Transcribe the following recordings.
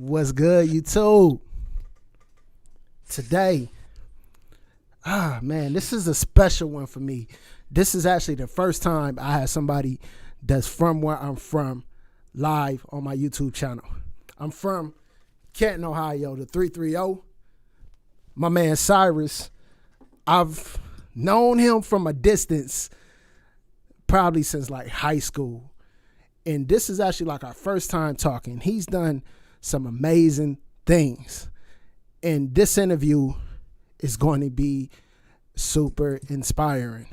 What's good, YouTube? Today, man, this is a special one for me. This is actually the first time I had somebody that's from where I'm from live on my YouTube channel. I'm from Canton, Ohio, the 330. My man Cyrus, I've known him from a distance probably since like high school. And this is actually like our first time talking. He's done some amazing things. And this interview is going to be super inspiring.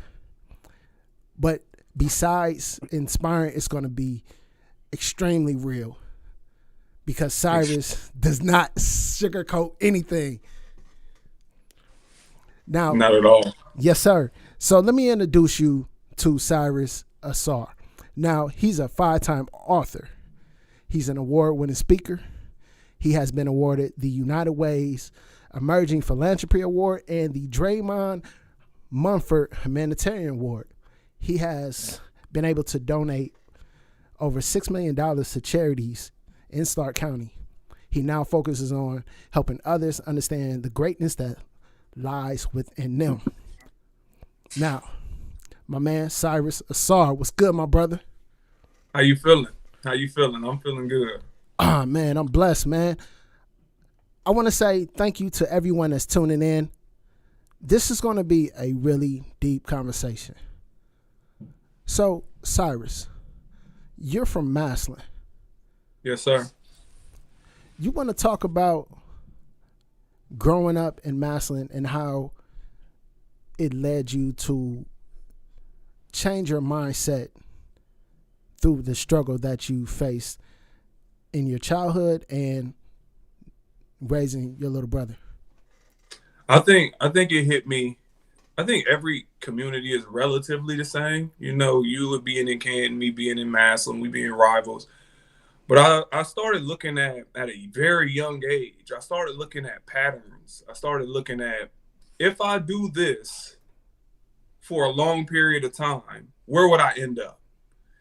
But besides inspiring, it's going to be extremely real. Because Cyrus does not sugarcoat anything. Now, not at all. Yes, sir. So let me introduce you to Cyrus Ausar. Now, he's a 5-time author. He's an award-winning speaker. He has been awarded the United Way's Emerging Philanthropy Award and the Draymond Munford Humanitarian Award. He has been able to donate over $6 million to charities in Stark County. He now focuses on helping others understand the greatness that lies within them. Now, my man Cyrus Ausar, what's good, my brother? How you feeling? I'm feeling good. Man, I'm blessed, man. I want to say thank you to everyone that's tuning in. This is going to be a really deep conversation. So, Cyrus, you're from Massillon. Yes, sir. You want to talk about growing up in Massillon and how it led you to change your mindset through the struggle that you faced in your childhood and raising your little brother? I think it hit me. I think every community is relatively the same. You know, you would be in Canton, me being in Massillon, we being rivals. But I started looking at a very young age. I started looking at patterns. I started looking at, if I do this for a long period of time, where would I end up?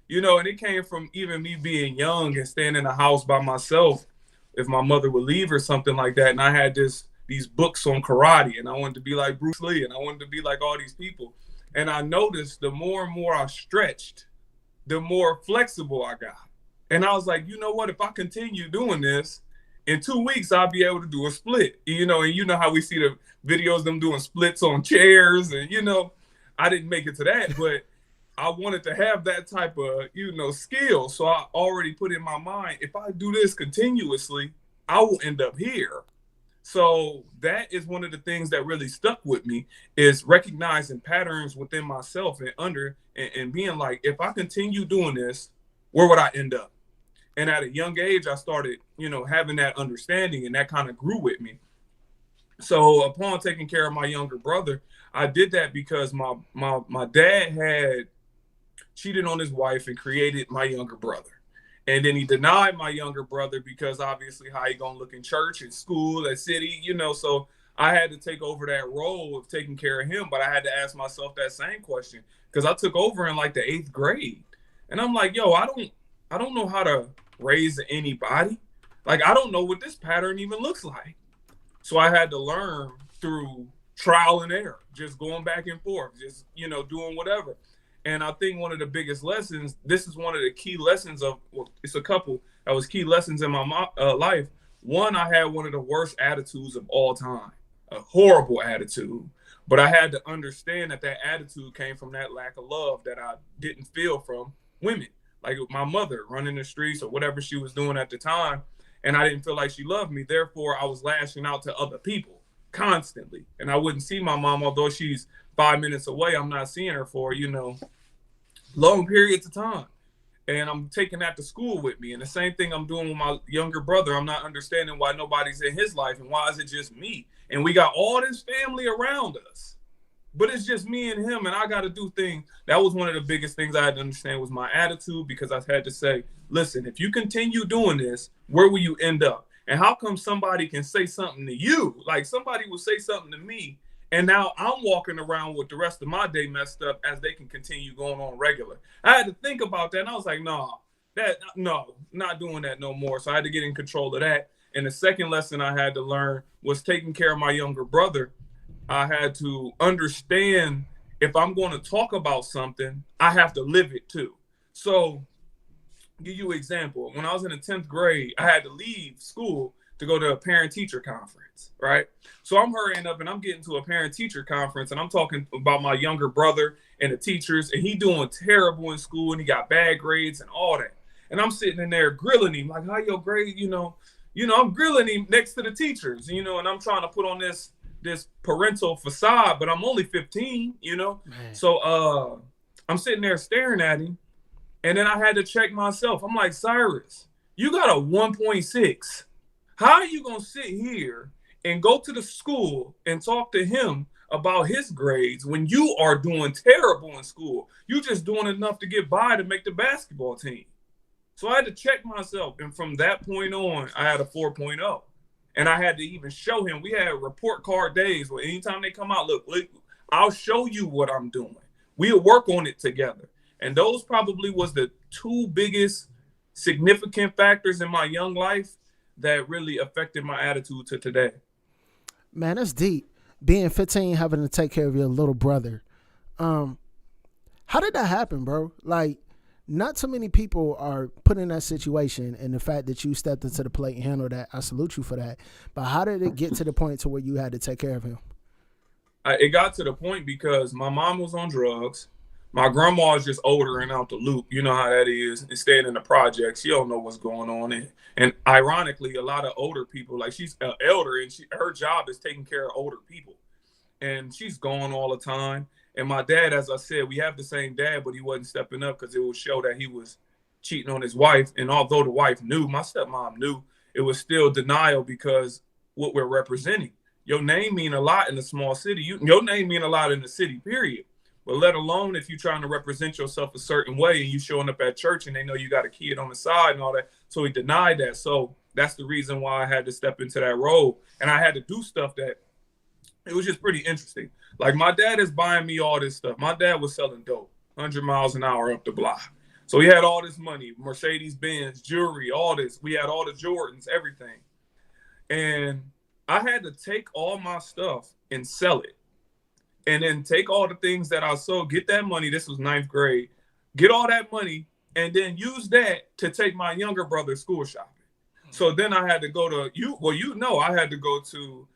You know, and it came from even me being young and staying in the house by myself if my mother would leave or something like that. And I had these books on karate, and I wanted to be like Bruce Lee, and I wanted to be like all these people. And I noticed the more and more I stretched, the more flexible I got. And I was like, you know what? If I continue doing this, in 2 weeks, I'll be able to do a split. You know, and you know how we see the videos of them doing splits on chairs. And, you know, I didn't make it to that, but I wanted to have that type of, skill. So I already put in my mind, if I do this continuously, I will end up here. So that is one of the things that really stuck with me, is recognizing patterns within myself and being like, if I continue doing this, where would I end up? And at a young age, I started, having that understanding, and that kind of grew with me. So upon taking care of my younger brother, I did that because my dad had cheated on his wife and created my younger brother. And then he denied my younger brother because obviously how he gonna look in church, in school, at city, so I had to take over that role of taking care of him. But I had to ask myself that same question, because I took over in like the 8th grade. And I'm like, yo, I don't know how to raise anybody. Like, I don't know what this pattern even looks like. So I had to learn through trial and error, just going back and forth, just, doing whatever. And I think one of the biggest lessons, this is one of the key lessons it's a couple that was key lessons in my life. One, I had one of the worst attitudes of all time, a horrible attitude. But I had to understand that attitude came from that lack of love that I didn't feel from women. Like my mother running the streets or whatever she was doing at the time. And I didn't feel like she loved me. Therefore, I was lashing out to other people constantly. And I wouldn't see my mom, although she's 5 minutes away. I'm not seeing her for, long periods of time. And I'm taking that to school with me. And the same thing I'm doing with my younger brother. I'm not understanding why nobody's in his life, and why is it just me? And we got all this family around us, but it's just me and him, and I got to do things. That was one of the biggest things I had to understand, was my attitude, because I had to say, listen, if you continue doing this, where will you end up? And how come somebody can say something to you? Like, somebody will say something to me, and now I'm walking around with the rest of my day messed up, as they can continue going on regular. I had to think about that, and I was like, no, not doing that no more. So I had to get in control of that. And the second lesson I had to learn was taking care of my younger brother. I had to understand if I'm going to talk about something, I have to live it too. So, give you an example. When I was in the 10th grade, I had to leave school to go to a parent-teacher conference, right? So I'm hurrying up and I'm getting to a parent-teacher conference and I'm talking about my younger brother and the teachers, and he doing terrible in school and he got bad grades and all that. And I'm sitting in there grilling him like, how your grade, I'm grilling him next to the teachers, and I'm trying to put on this parental facade, but I'm only 15, Man. So I'm sitting there staring at him. And then I had to check myself. I'm like, Cyrus, you got a 1.6. How are you going to sit here and go to the school and talk to him about his grades when you are doing terrible in school? You just doing enough to get by to make the basketball team. So I had to check myself. And from that point on, I had a 4.0. And I had to even show him. We had report card days where anytime they come out, look, I'll show you what I'm doing. We'll work on it together. And those probably was the two biggest significant factors in my young life that really affected my attitude to today. Man, that's deep. Being 15, having to take care of your little brother. How did that happen, bro? Like, not so many people are put in that situation, and the fact that you stepped into the plate and handled that, I salute you for that. But how did it get to the point to where you had to take care of him? It got to the point because my mom was on drugs. My grandma is just older and out the loop. You know how that is. And staying in the projects, she don't know what's going on. And ironically, a lot of older people, like she's an elder, and her job is taking care of older people. And she's gone all the time. And my dad, as I said, we have the same dad, but he wasn't stepping up because it would show that he was cheating on his wife. And although the wife knew, my stepmom knew, it was still denial because what we're representing. Your name mean a lot in a small city. Your name mean a lot in the city, period. But let alone if you're trying to represent yourself a certain way and you showing up at church and they know you got a kid on the side and all that. So he denied that. So that's the reason why I had to step into that role. And I had to do stuff that it was just pretty interesting. Like my dad is buying me all this stuff. My dad was selling dope, 100 miles an hour up the block. So he had all this money, Mercedes-Benz, jewelry, all this. We had all the Jordans, everything. And I had to take all my stuff and sell it. And then take all the things that I sold, get that money. This was 9th grade. Get all that money and then use that to take my younger brother school shopping. So then I had to go to I had to go to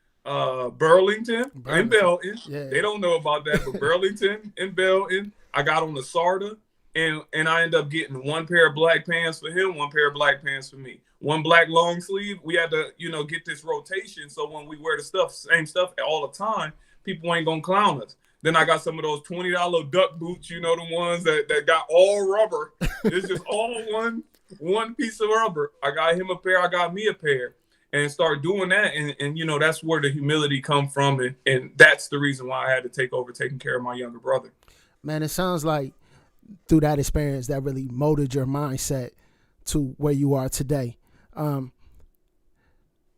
Burlington and Belton. Yeah. They don't know about that, but Burlington and Belton. I got on the SARTA and I ended up getting one pair of black pants for him, one pair of black pants for me. One black long sleeve. We had to, get this rotation. So when we wear the same stuff all the time, people ain't gonna clown us. Then I got some of those $20 duck boots, the ones that got all rubber. It's just all one piece of rubber. I got him a pair, I got me a pair. And start doing that. And that's where the humility come from. And that's the reason why I had to take over taking care of my younger brother. Man, it sounds like through that experience that really molded your mindset to where you are today.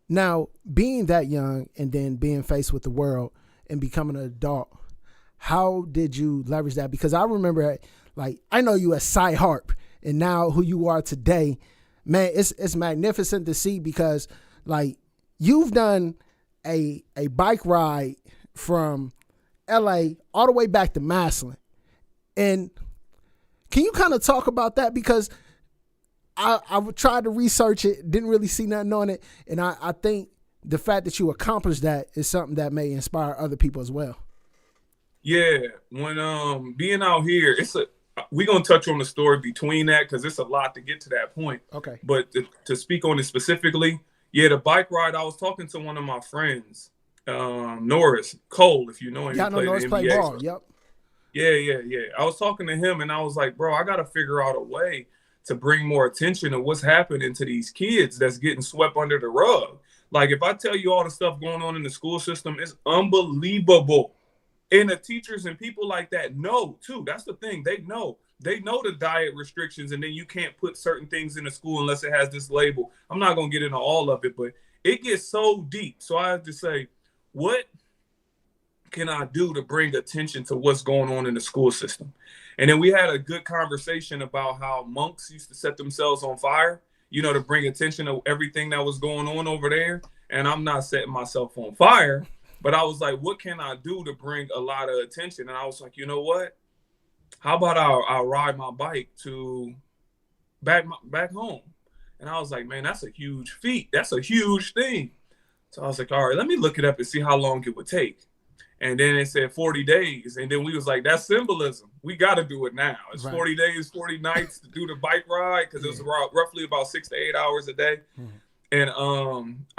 Now, being that young and then being faced with the world and becoming an adult, how did you leverage that? Because I remember, I know you as Cy Harp, and now who you are today, man, it's magnificent to see because, you've done a bike ride from L.A. all the way back to Massillon. And can you kind of talk about that? Because I tried to research it, didn't really see nothing on it, and I think the fact that you accomplished that is something that may inspire other people as well. Yeah, when being out here, we're gonna touch on the story between that because it's a lot to get to that point. Okay. But to speak on it specifically, the bike ride, I was talking to one of my friends, Norris Cole, if you know him. Yeah, I know Norris played ball. Yep. Yeah. I was talking to him and I was like, bro, I gotta figure out a way to bring more attention to what's happening to these kids that's getting swept under the rug. Like, if I tell you all the stuff going on in the school system, it's unbelievable. And the teachers and people like that know, too. That's the thing. They know. They know the diet restrictions, and then you can't put certain things in the school unless it has this label. I'm not going to get into all of it, but it gets so deep. So I have to say, what can I do to bring attention to what's going on in the school system? And then we had a good conversation about how monks used to set themselves on fire. to bring attention to everything that was going on over there. And I'm not setting myself on fire, but I was like, what can I do to bring a lot of attention? And I was like, you know what? How about I'll ride my bike to back home? And I was like, man, that's a huge feat. That's a huge thing. So I was like, all right, let me look it up and see how long it would take. And then it said 40 days. And then we was like, that's symbolism. We got to do it now. It's right. 40 days, 40 nights to do the bike ride, because it was roughly about 6 to 8 hours a day. And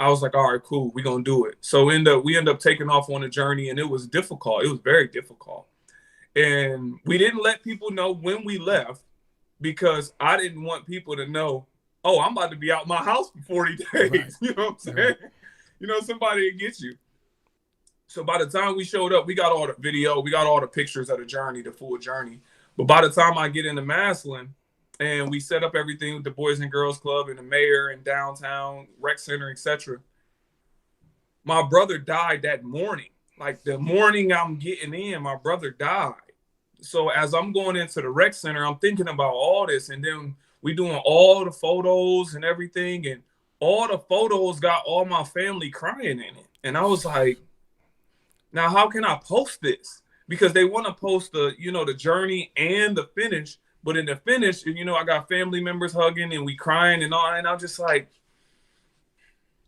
I was like, all right, cool, we're going to do it. So we end up taking off on a journey, and it was difficult. It was very difficult. And we didn't let people know when we left, because I didn't want people to know, oh, I'm about to be out my house for 40 days. Right. You know what I'm saying? Right. Somebody will get you. So by the time we showed up, we got all the video, we got all the pictures of the journey, the full journey. But by the time I get into Massillon and we set up everything with the Boys and Girls Club and the mayor and downtown rec center, etc., my brother died that morning. Like the morning I'm getting in, my brother died. So as I'm going into the rec center, I'm thinking about all this, and then we doing all the photos and everything, and all the photos got all my family crying in it. And I was like, now how can I post this? Because they want to post the journey and the finish, but in the finish, I got family members hugging and we crying and all, and I'm just like,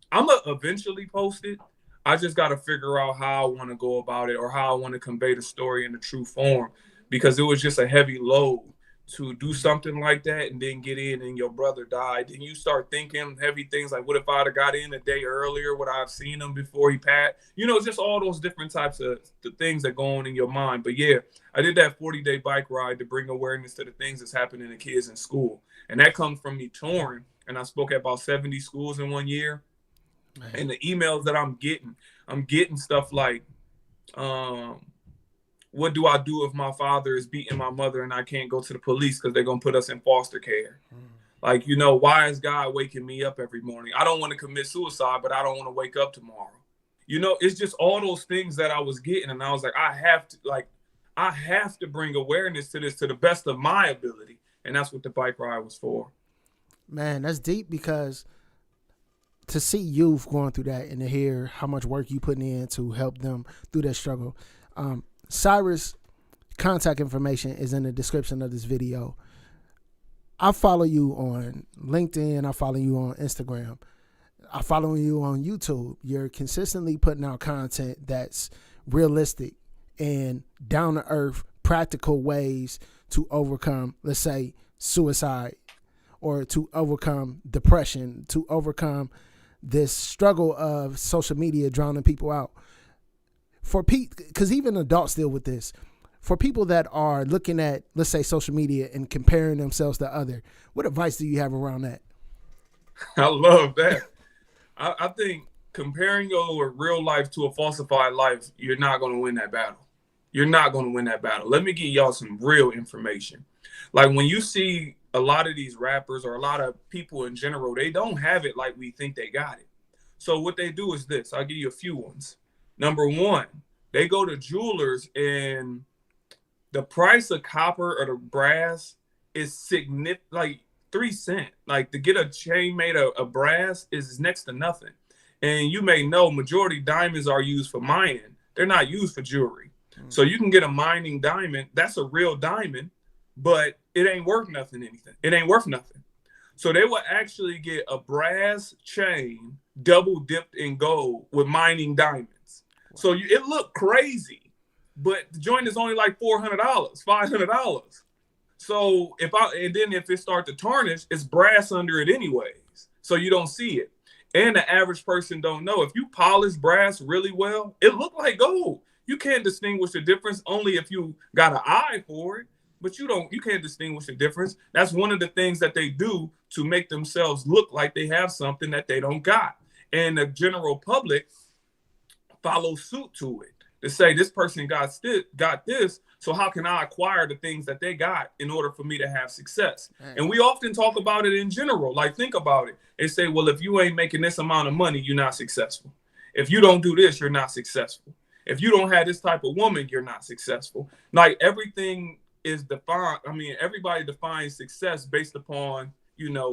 I'm gonna eventually post it. I just got to figure out how I want to go about it, or how I want to convey the story in the true form, because it was just a heavy load to do something like that and then get in and your brother died. Then you start thinking heavy things like, what if I'd have got in a day earlier? Would I have seen him before he passed? Just all those different types of the things that go on in your mind. But yeah, I did that 40-day bike ride to bring awareness to the things that's happening to kids in school. And that comes from me touring. And I spoke at about 70 schools in 1 year. Man. And the emails that I'm getting stuff like, what do I do if my father is beating my mother and I can't go to the police because they're going to put us in foster care? Like, why is God waking me up every morning? I don't want to commit suicide, but I don't want to wake up tomorrow. It's just all those things that I was getting. And I was like, I have to bring awareness to this to the best of my ability. And that's what the bike ride was for. Man, that's deep, because to see youth going through that and to hear how much work you putting in to help them through that struggle. Cyrus' contact information is in the description of this video. I follow you on LinkedIn. I follow you on Instagram. I follow you on YouTube. You're consistently putting out content that's realistic and down-to-earth, practical ways to overcome, let's say, suicide, or to overcome depression, to overcome this struggle of social media drowning people out. For because even adults deal with this. For people that are looking at, let's say, social media and comparing themselves to other, what advice do you have around that? I love that. I think comparing your real life to a falsified life, you're not going to win that battle. You're not going to win that battle. Let me give y'all some real information. Like when you see a lot of these rappers or a lot of people in general, they don't have it like we think they got it. So what they do is this. I'll give you a few ones. Number one, they go to jewelers and the price of copper or the brass is significant, like 3 cents. Like to get a chain made of brass is next to nothing. And you may know majority diamonds are used for mining. They're not used for jewelry. So you can get a mining diamond. That's a real diamond, but it ain't worth nothing. It ain't worth nothing. So they will actually get a brass chain double dipped in gold with mining diamonds. So it looked crazy, but the joint is only like $400, $500. So if it starts to tarnish, it's brass under it anyways. So you don't see it. And the average person don't know. If you polish brass really well, it look like gold. You can't distinguish the difference only if you got an eye for it, but you can't distinguish the difference. That's one of the things that they do to make themselves look like they have something that they don't got. And the general public follow suit to it to say this person got this, so how can I acquire the things that they got in order for me to have success? Right. And we often talk about it in general. Like, think about it. They say, well, if you ain't making this amount of money, you're not successful. If you don't do this, you're not successful. If you don't have this type of woman, you're not successful. Like, everything is defined. I mean, everybody defines success based upon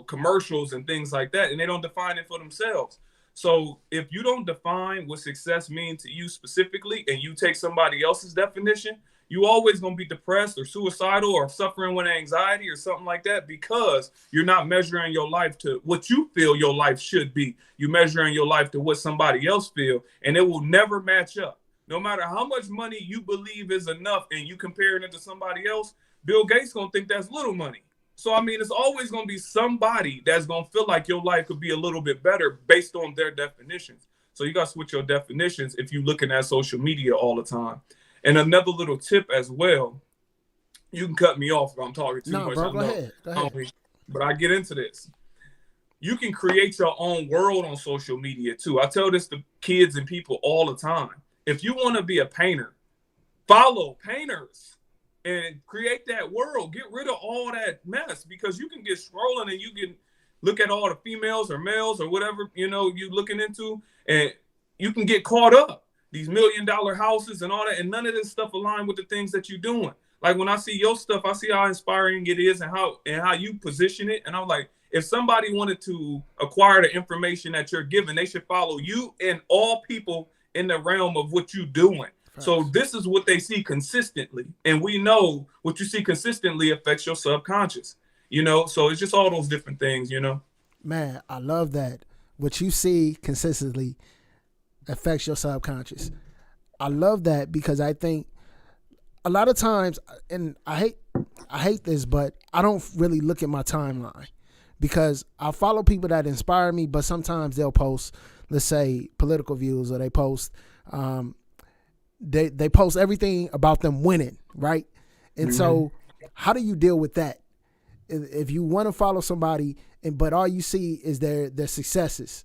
commercials and things like that, and they don't define it for themselves. So if you don't define what success means to you specifically, and you take somebody else's definition, you always going to be depressed or suicidal or suffering with anxiety or something like that, because you're not measuring your life to what you feel your life should be. You're measuring your life to what somebody else feel, and it will never match up. No matter how much money you believe is enough and you comparing it to somebody else, Bill Gates going to think that's little money. So, I mean, it's always going to be somebody that's going to feel like your life could be a little bit better based on their definitions. So you got to switch your definitions if you're looking at social media all the time. And another little tip as well, you can cut me off if I'm talking too much. Bro, go ahead. But I get into this. You can create your own world on social media too. I tell this to kids and people all the time. If you want to be a painter, follow painters and create that world. Get rid of all that mess, because you can get scrolling and you can look at all the females or males or whatever, you're looking into, and you can get caught up. These $1 million houses and all that, and none of this stuff align with the things that you're doing. Like when I see your stuff, I see how inspiring it is and how you position it. And I'm like, if somebody wanted to acquire the information that you're giving, they should follow you and all people in the realm of what you're doing. So this is what they see consistently. And we know what you see consistently affects your subconscious, so it's just all those different things, Man, I love that. What you see consistently affects your subconscious. I love that, because I think a lot of times, and I hate this, but I don't really look at my timeline, because I follow people that inspire me, but sometimes they'll post, let's say, political views, or they post, they post everything about them winning, right? And so how do you deal with that? If you want to follow somebody, but all you see is their successes,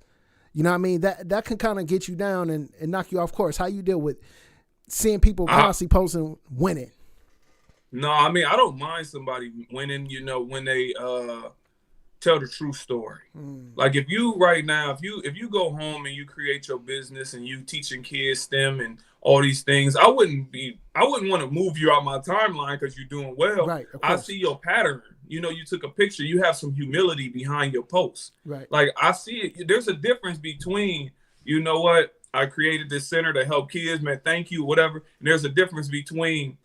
you know what I mean? That can kind of get you down and knock you off course. How you deal with seeing people constantly posting winning? No, I mean, I don't mind somebody winning, when they tell the true story. Like if you right now, if you go home and you create your business and you teaching kids STEM and all these things, I wouldn't want to move you out my timeline because you're doing well. Right, I see your pattern. You took a picture, you have some humility behind your post. Right. Like I see it. There's a difference between, I created this center to help kids, man, thank you, whatever. And there's a difference between,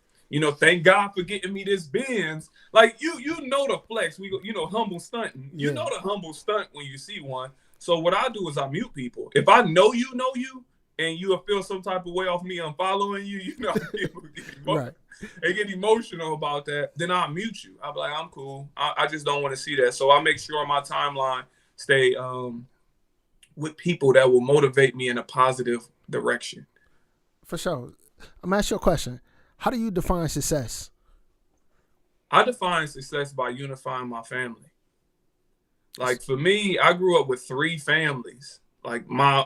thank God for getting me this Benz. Like you know the flex. We go, humble stunting. You know the humble stunt when you see one. So what I do is I mute people. If I know you, and you will feel some type of way off me unfollowing you, right. They get emotional about that, then I'll mute you. I'll be like, I'm cool. I just don't want to see that. So I make sure my timeline stay with people that will motivate me in a positive direction. For sure. I'm going to ask you a question. How do you define success? I define success by unifying my family. Like for me, I grew up with 3 families. Like my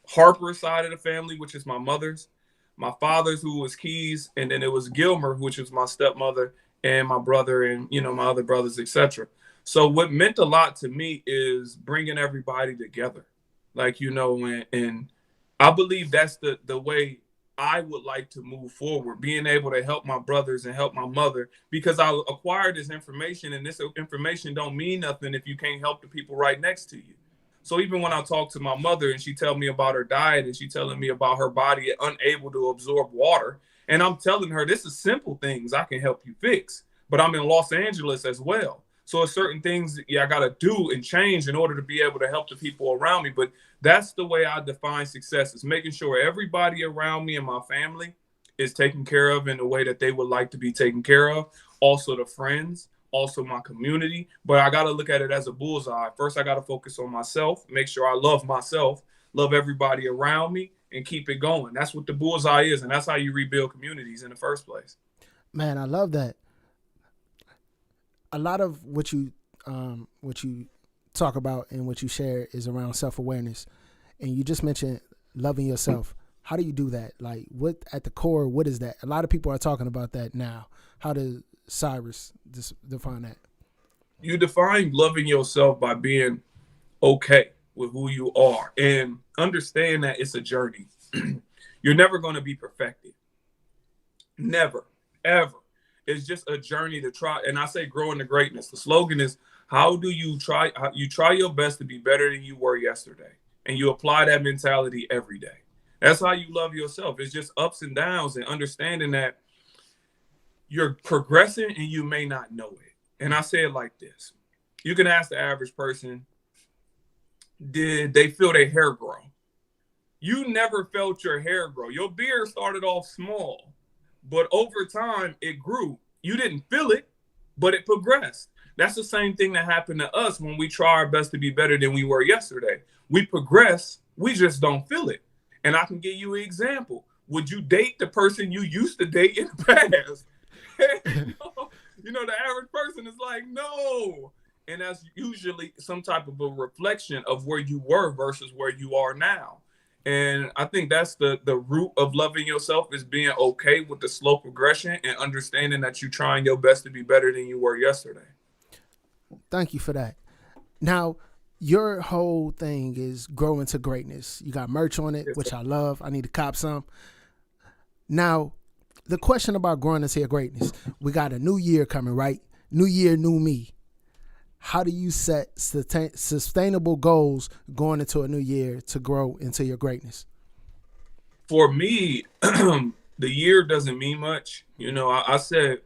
Harper side of the family, which is my mother's, my father's, who was Keys, and then it was Gilmer, which was my stepmother, and my brother, and my other brothers, etc. So what meant a lot to me is bringing everybody together, like and I believe that's the way I would like to move forward, being able to help my brothers and help my mother, because I acquired this information, and this information don't mean nothing if you can't help the people right next to you. So even when I talk to my mother and she tell me about her diet and she telling me about her body unable to absorb water, and I'm telling her this is simple things I can help you fix, but I'm in Los Angeles as well. So there's certain things I got to do and change in order to be able to help the people around me. But that's the way I define success, is making sure everybody around me and my family is taken care of in the way that they would like to be taken care of. Also the friends, also my community. But I got to look at it as a bullseye. First, I got to focus on myself, make sure I love myself, love everybody around me, and keep it going. That's what the bullseye is. And that's how you rebuild communities in the first place. Man, I love that. A lot of what you talk about and what you share is around self-awareness. And you just mentioned loving yourself. How do you do that? Like, what at the core, what is that? A lot of people are talking about that now. How does Cyrus define that? You define loving yourself by being okay with who you are and understand that it's a journey. You're never going to be perfected. Never, ever. It's just a journey to try. And I say grow into greatness. The slogan is, How do you try? You try your best to be better than you were yesterday, and you apply that mentality every day. That's how you love yourself. It's just ups and downs and understanding that you're progressing and you may not know it. And I say it like this. You can ask the average person, did they feel their hair grow? You never felt your hair grow. Your beard started off small, but over time it grew. You didn't feel it, but it progressed. That's the same thing that happened to us when we try our best to be better than we were yesterday. We progress, we just don't feel it. And I can give you an example. Would you date the person you used to date in the past? You know, the average person is like, no. And that's usually some type of a reflection of where you were versus where you are now. And I think that's the root of loving yourself, is being okay with the slow progression and understanding that you're trying your best to be better than you were yesterday. Thank you for that. Now, your whole thing is growing to greatness. You got merch on it, Yes, which sir. I love. I need to cop some. Now, the question about growing into your greatness, we got a new year coming, right? New year, new me. How do you set sustainable goals going into a new year to grow into your greatness? For me, the year doesn't mean much. You know, I said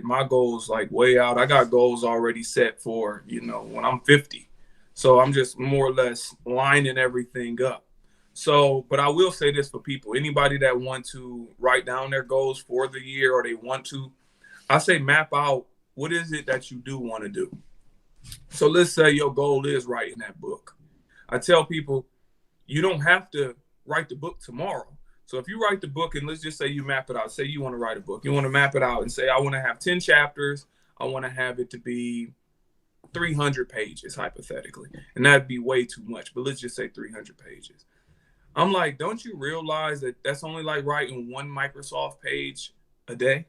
my goals like way out. I got goals already set for, you know, when I'm 50. So I'm just more or less lining everything up. So, but I will say this for people, anybody that want to write down their goals for the year, or they want to, I say map out, what is it that you do want to do? So let's say your goal is writing that book. I tell people, you don't have to write the book tomorrow. So if you write the book, and let's just say you map it out, say you want to write a book, you want to map it out and say, I want to have 10 chapters. I want to have it to be 300 pages, hypothetically. And that'd be way too much, but let's just say 300 pages. I'm like, don't you realize that that's only like writing one Microsoft page a day?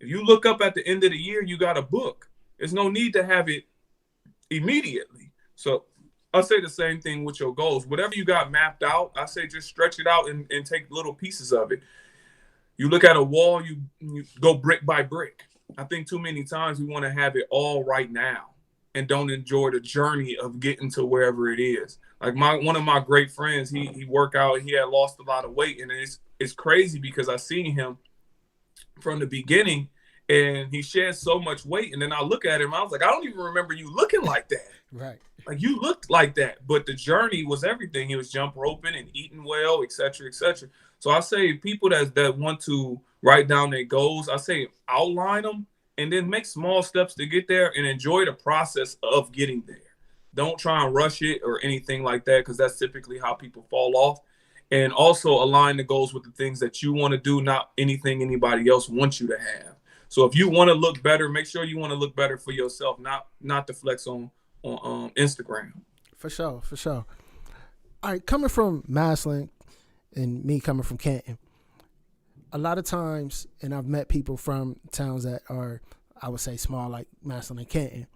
If you look up at the end of the year, you got a book. There's no need to have it immediately. So I'll say the same thing with your goals. Whatever you got mapped out, I say just stretch it out and take little pieces of it. You look at a wall, you go brick by brick. I think too many times we want to have it all right now and don't enjoy the journey of getting to wherever it is. Like one of my great friends, he worked out, he had lost a lot of weight, and it's crazy because I seen him from the beginning and he shed so much weight, and then I look at him, I was like, I don't even remember you looking like that. Right. Like, you looked like that, but the journey was everything. He was jump roping and eating well, et cetera, et cetera. So I say people that want to write down their goals, I say outline them and then make small steps to get there and enjoy the process of getting there. Don't try and rush it or anything like that, because that's typically how people fall off. And also align the goals with the things that you want to do, not anything anybody else wants you to have. So if you want to look better, make sure you want to look better for yourself, not to flex on Instagram. For sure, for sure. All right, coming from Maslin and me coming from Canton, a lot of times, and I've met people from towns that are, I would say, small, like Maslin and Canton,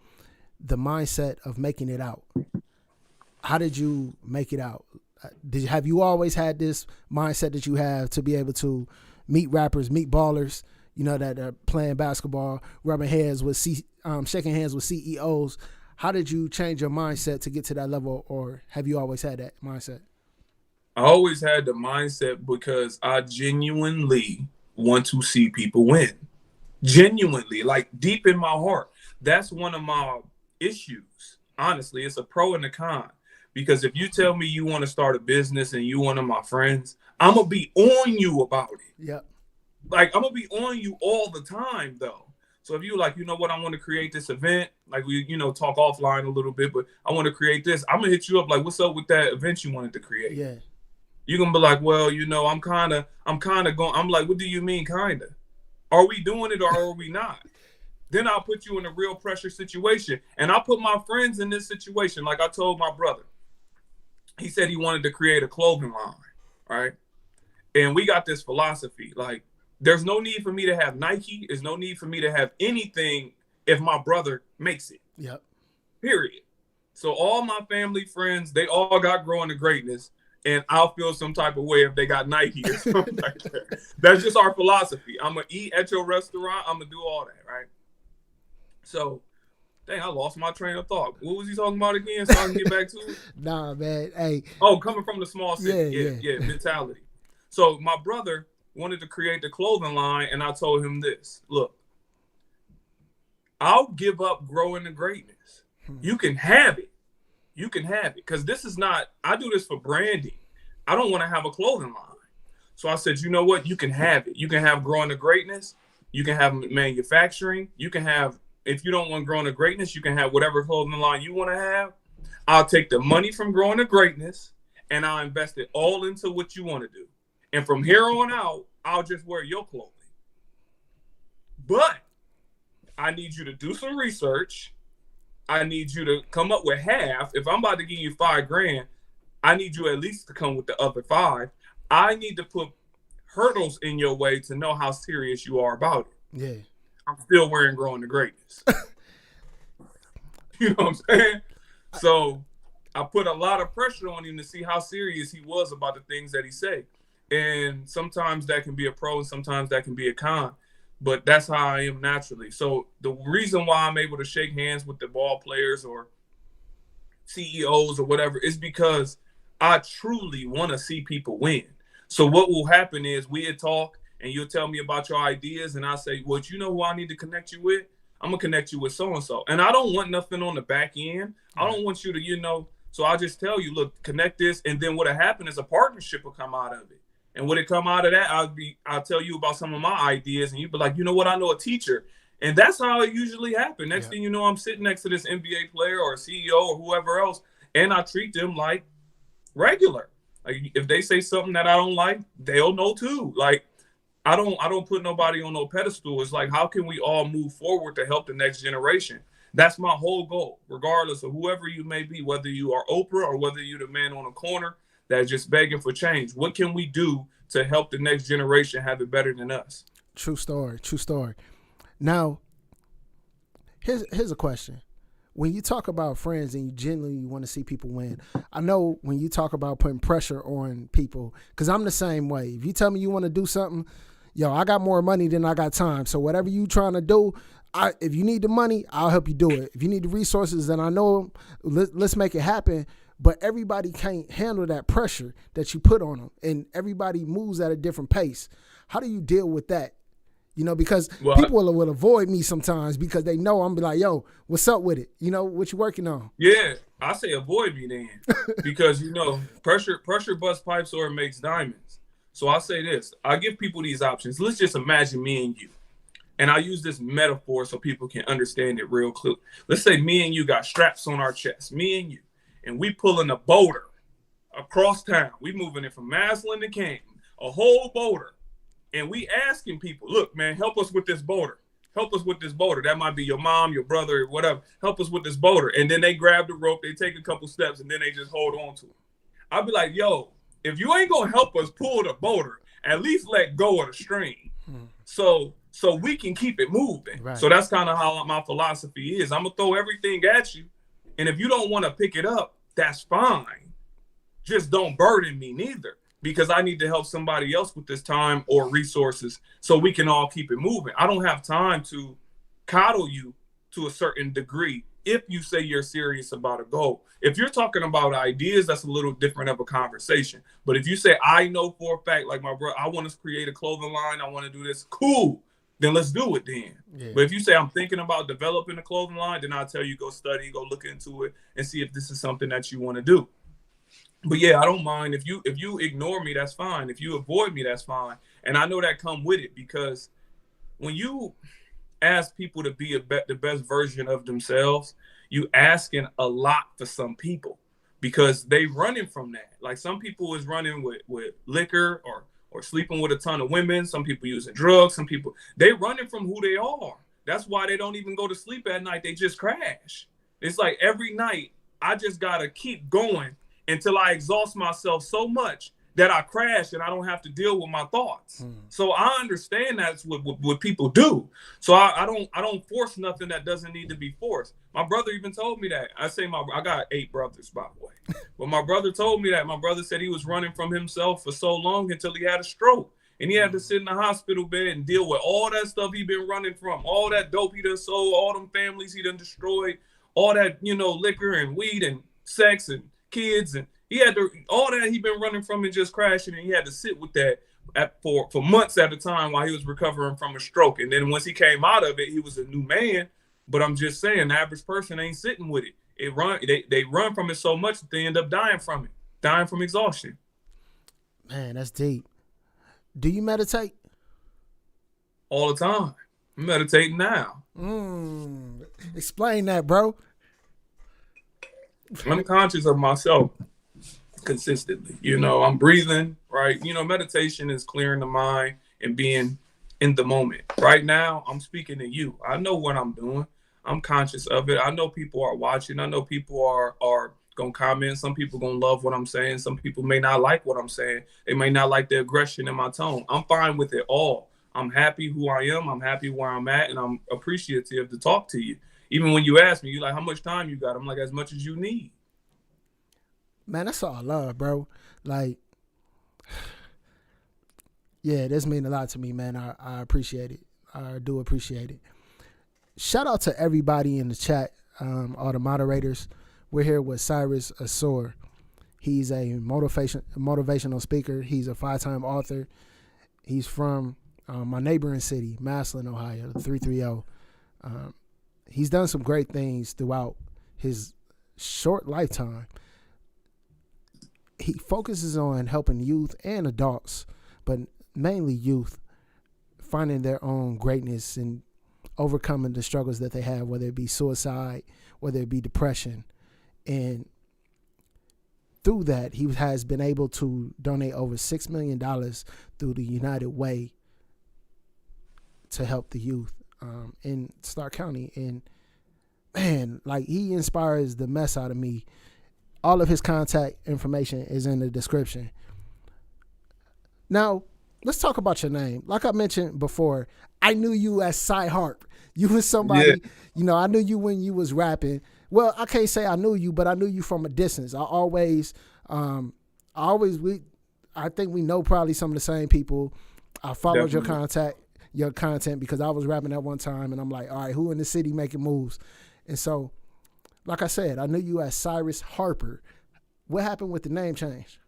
the mindset of making it out. How did you make it out? Have you always had this mindset that you have to be able to meet rappers, meet ballers, you know, that are playing basketball, rubbing hands with shaking hands with CEOs? How did you change your mindset to get to that level, or have you always had that mindset? I always had the mindset because I genuinely want to see people win. Genuinely, like deep in my heart. That's one of my issues. Honestly, it's a pro and a con. Because if you tell me you want to start a business and you one of my friends, I'm going to be on you about it. Yep. Like, I'm going to be on you all the time, though. So if you like, you know what, I want to create this event, like we, you know, talk offline a little bit, but I want to create this, I'm going to hit you up like, what's up with that event you wanted to create? Yeah. You're going to be like, well, you know, I'm kind of going, I'm like, what do you mean kind of? Are we doing it or are we not? Then I'll put you in a real pressure situation. And I'll put my friends in this situation. Like I told my brother, he said he wanted to create a clothing line, right? And we got this philosophy, like, there's no need for me to have Nike. There's no need for me to have anything if my brother makes it. Yep. Period. So all my family, friends, they all got growing to greatness. And I'll feel some type of way if they got Nike or something like that. That's just our philosophy. I'm going to eat at your restaurant. I'm going to do all that, right? So Dang, I lost my train of thought. What was he talking about again? So I can get back to it. Nah, man. Hey. Oh, coming from the small city. Yeah. Mentality. So my brother wanted to create the clothing line, and I told him this. Look, I'll give up growing the greatness. You can have it. You can have it. Because this is not, I do this for branding. I don't want to have a clothing line. So I said, you know what? You can have it. You can have growing the greatness. You can have manufacturing. You can have, if you don't want growing the greatness, you can have whatever clothing line you want to have. I'll take the money from growing the greatness and I'll invest it all into what you want to do. And from here on out, I'll just wear your clothing. But I need you to do some research. I need you to come up with half. If I'm about to give you $5,000, I need you at least to come with the other 5. I need to put hurdles in your way to know how serious you are about it. Yeah. I'm still wearing growing the greatness. You know what I'm saying? So I put a lot of pressure on him to see how serious he was about the things that he said. And sometimes that can be a pro and sometimes that can be a con. But that's how I am naturally. So the reason why I'm able to shake hands with the ball players or CEOs or whatever is because I truly want to see people win. So what will happen is we'll talk and you'll tell me about your ideas and I say, well, you know who I need to connect you with? I'm going to connect you with so-and-so. And I don't want nothing on the back end. I don't want you to, so I'll just tell you, look, connect this. And then what'll happen is a partnership will come out of it. And when it come out of that, I'll tell you about some of my ideas, and you'll be like, you know what, I know a teacher. And that's how it usually happens. Next thing you know, I'm sitting next to this NBA player or CEO or whoever else, and I treat them like regular. Like if they say something that I don't like, they'll know too. Like I don't put nobody on no pedestal. It's like, how can we all move forward to help the next generation? That's my whole goal, regardless of whoever you may be, whether you are Oprah or whether you're the man on the corner that's just begging for change. What can we do to help the next generation have it better than us? True story. Now, here's a question. When you talk about friends and you genuinely want to see people win, I know when you talk about putting pressure on people, because I'm the same way. If you tell me you want to do something, I got more money than I got time. So whatever you trying to do, if you need the money, I'll help you do it. If you need the resources, then I know let's make it happen. But everybody can't handle that pressure that you put on them, and everybody moves at a different pace. How do you deal with that? Because people will avoid me sometimes because they know I'm be like, yo, what's up with it? What you working on? Yeah, I say avoid me then because, pressure busts pipes or it makes diamonds. So I say this, I give people these options. Let's just imagine me and you. And I use this metaphor so people can understand it real clear. Let's say me and you got straps on our chest, me and you. And we pulling a boulder across town. We moving it from Maslin to Canton, a whole boulder. And we asking people, look, man, help us with this boulder. Help us with this boulder. That might be your mom, your brother, whatever. Help us with this boulder. And then they grab the rope, they take a couple steps, and then they just hold on to it. I'll be like, yo, if you ain't going to help us pull the boulder, at least let go of the string. So we can keep it moving. Right. So that's kind of how my philosophy is. I'm going to throw everything at you. And if you don't want to pick it up, that's fine. Just don't burden me neither, because I need to help somebody else with this time or resources so we can all keep it moving. I don't have time to coddle you to a certain degree if you say you're serious about a goal. If you're talking about ideas, that's a little different of a conversation. But if you say, I know for a fact, like my brother, I want to create a clothing line, I want to do this, cool. Then let's do it then. Yeah. But if you say I'm thinking about developing a clothing line, then I'll tell you go study, go look into it and see if this is something that you want to do. But yeah, I don't mind. If you ignore me, that's fine. If you avoid me, that's fine. And I know that come with it, because when you ask people to be the best version of themselves, you asking a lot for some people because they running from that. Like some people is running with liquor or sleeping with a ton of women. Some people using drugs. Some people, they running from who they are. That's why they don't even go to sleep at night. They just crash. It's like every night I just got to keep going until I exhaust myself so much that I crash and I don't have to deal with my thoughts. So I understand that's what people do. So I don't force nothing that doesn't need to be forced. My brother even told me that. I got 8 brothers, by the way. But my brother told me that. My brother said he was running from himself for so long until he had a stroke. And he had to sit in the hospital bed and deal with all that stuff he been running from, all that dope he done sold, all them families he done destroyed, all that, liquor and weed and sex and kids. And he had to, all that he been running from and just crashing. And he had to sit with that for months at a time while he was recovering from a stroke. And then once he came out of it, he was a new man. But I'm just saying, the average person ain't sitting with it. They run from it so much that they end up dying from it, dying from exhaustion. Man, that's deep. Do you meditate? All the time. I'm meditating now. Explain that, bro. I'm conscious of myself consistently. I'm breathing, right? Meditation is clearing the mind and being in the moment. Right now, I'm speaking to you. I know what I'm doing. I'm conscious of it. I know people are watching. I know people are going to comment. Some people going to love what I'm saying. Some people may not like what I'm saying. They may not like the aggression in my tone. I'm fine with it all. I'm happy who I am. I'm happy where I'm at. And I'm appreciative to talk to you. Even when you ask me, you like, how much time you got? I'm like, as much as you need. Man, that's all love, bro. Like, yeah, this means a lot to me, man. I appreciate it. I do appreciate it. Shout out to everybody in the chat, all the moderators. We're here with Cyrus Ausar. He's a motivational speaker. He's a 5-time author. He's from my neighboring city, Massillon, Ohio, 330. He's done some great things throughout his short lifetime. He focuses on helping youth and adults, but mainly youth, finding their own greatness and overcoming the struggles that they have, whether it be suicide, whether it be depression. And through that, he has been able to donate over $6 million through the United Way to help the youth in Stark County. And man, like, he inspires the mess out of me. All of his contact information is in the description. Now, let's talk about your name. Like I mentioned before, I knew you as Cy Harp. You was somebody, I knew you when you was rapping. Well, I can't say I knew you, but I knew you from a distance. I think we know probably some of the same people. I followed your content because I was rapping at one time, and I'm like, all right, who in the city making moves? And so, like I said, I knew you as Cyrus Harper. What happened with the name change?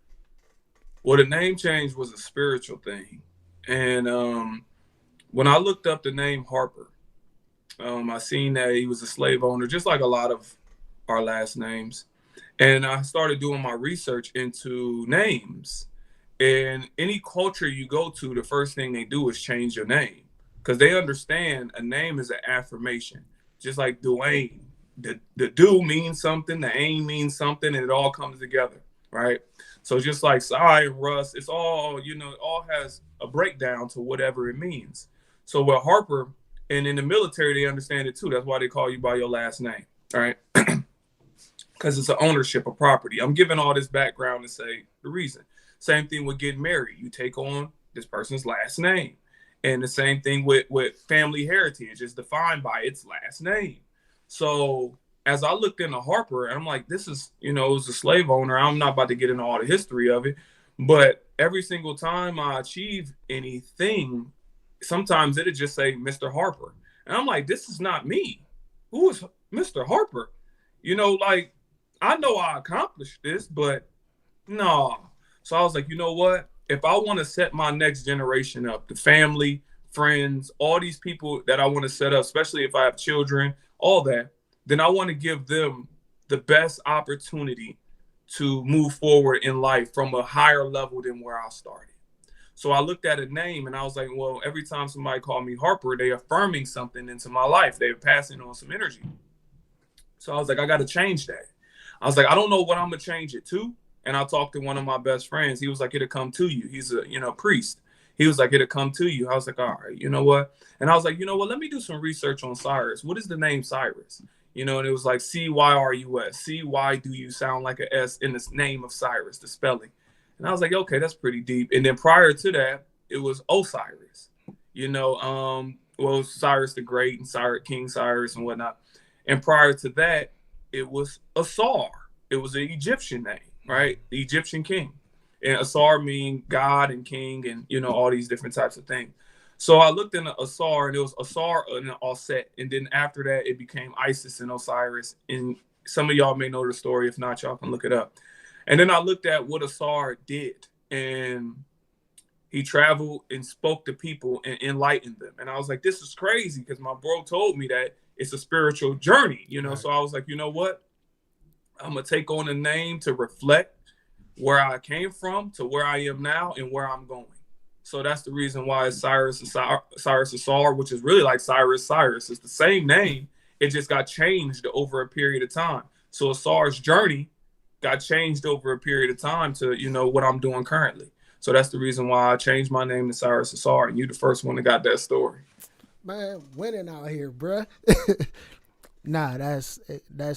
Well, the name change was a spiritual thing. And when I looked up the name Harper, I seen that he was a slave owner, just like a lot of our last names. And I started doing my research into names. And any culture you go to, the first thing they do is change your name because they understand a name is an affirmation. Just like Dwayne, the do means something, the aim means something, and it all comes together, right? So just like Cy and Russ, it's all, it all has a breakdown to whatever it means. So with Harper, and in the military, they understand it too. That's why they call you by your last name, right? Because it's an ownership of property. I'm giving all this background to say the reason. Same thing with getting married. You take on this person's last name. And the same thing with family heritage is defined by its last name. So as I looked into Harper, I'm like, this is, it was a slave owner. I'm not about to get into all the history of it. But every single time I achieve anything, sometimes it'd just say Mr. Harper. And I'm like, this is not me. Who is Mr. Harper? Like, I know I accomplished this, but no. So I was like, you know what? If I want to set my next generation up, the family, friends, all these people that I want to set up, especially if I have children, all that, then I want to give them the best opportunity to move forward in life from a higher level than where I started. So I looked at a name and I was like, well, every time somebody called me Harper, they're affirming something into my life. They're passing on some energy. So I was like, I got to change that. I was like, I don't know what I'm going to change it to. And I talked to one of my best friends. He was like, it'll come to you. He's a priest. He was like, it'll come to you. I was like, all right, you know what? And I was like, you know what? Let me do some research on Cyrus. What is the name Cyrus? And it was like Cyrus. See, why do you sound like an S in the name of Cyrus, the spelling? And I was like, okay, that's pretty deep. And then prior to that, it was Osiris. Cyrus the Great and King Cyrus and whatnot. And prior to that, it was Ausar. It was an Egyptian name, right? The Egyptian king. And Ausar mean God and king and, you know, all these different types of things. So I looked into Ausar, and it was Ausar and then Auset. And then after that, it became Isis and Osiris. And some of y'all may know the story. If not, y'all can look it up. And then I looked at what Ausar did. And he traveled and spoke to people and enlightened them. And I was like, this is crazy, because my bro told me that it's a spiritual journey, you know? Right. So I was like, you know what? I'm going to take on a name to reflect where I came from to where I am now and where I'm going. So that's the reason why it's Cyrus Ausar, which is really like Cyrus. It's the same name. It just got changed over a period of time. So Ausar's journey got changed over a period of time to, you know, what I'm doing currently. So that's the reason why I changed my name to Cyrus Ausar, and you the first one that got that story. Man, winning out here, bruh. Nah, that's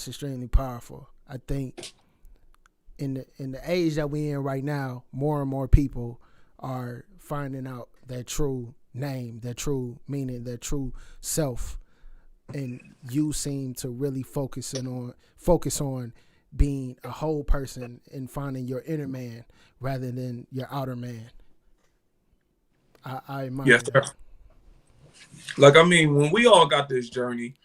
extremely powerful. I think in the age that we're in right now, more and more people are finding out their true name, their true meaning, their true self. And you seem to really focus on being a whole person and finding your inner man rather than your outer man. I admire yes, that. Sir. Like, I mean, when we all got this journey,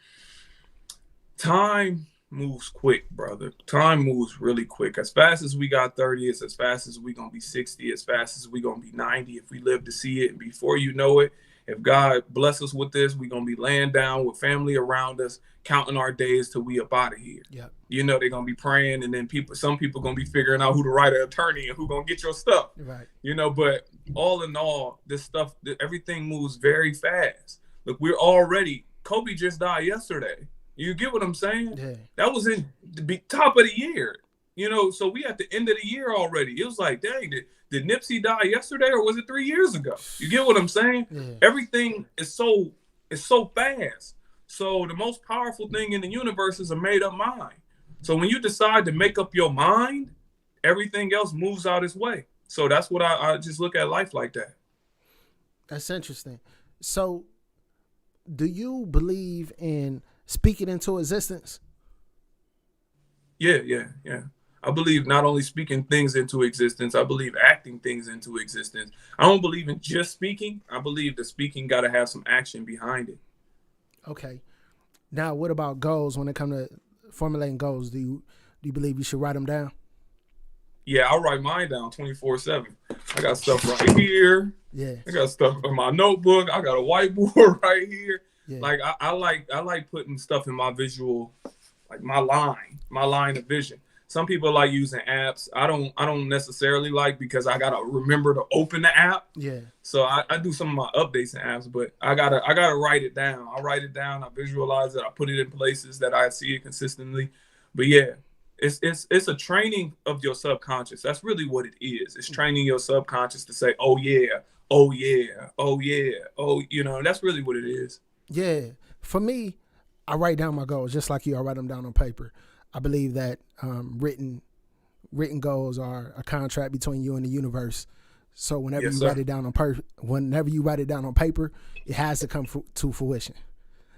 time moves quick, brother. Time moves really quick. As fast as we got 30, it's as fast as we gonna be 60, as fast as we gonna be 90 if we live to see it. And before you know it, if God bless us with this, we're going to be laying down with family around us, counting our days till we up out of here. Yep. You know, they're going to be praying, and then some people going to be figuring out who to write an attorney and who going to get your stuff. Right. You know, but all in all, this stuff, everything moves very fast. Look, Kobe just died yesterday. You get what I'm saying? Yeah. That was in the top of the year. You know, so we at the end of the year already. It was like, dang, did Nipsey die yesterday, or was it 3 years ago? You get what I'm saying? Yeah. Everything is so fast. So the most powerful thing in the universe is a made-up mind. So when you decide to make up your mind, everything else moves out its way. So that's what I just look at life like that. That's interesting. So do you believe in speaking into existence? Yeah. I believe not only speaking things into existence, I believe acting things into existence. I don't believe in just speaking. I believe the speaking got to have some action behind it. Okay. Now, what about goals? When it comes to formulating goals, do you believe you should write them down? Yeah, I'll write mine down 24/7. I got stuff right here. Yeah. I got stuff in my notebook. I got a whiteboard right here. Yeah. Like I like putting stuff in my visual, like my line of vision. Some people like using apps. I don't necessarily like, because I gotta remember to open the app. Yeah. So I do some of my updates in apps, but I gotta write it down. I write it down. I visualize it. I put it in places that I see it consistently. But yeah, it's a training of your subconscious. That's really what it is. It's training your subconscious to say, oh yeah, oh yeah, oh yeah, oh, you know. That's really what it is. Yeah. For me, I write down my goals just like you. I write them down on paper. I believe that written goals are a contract between you and the universe. So whenever you write it down on paper, it has to come to fruition.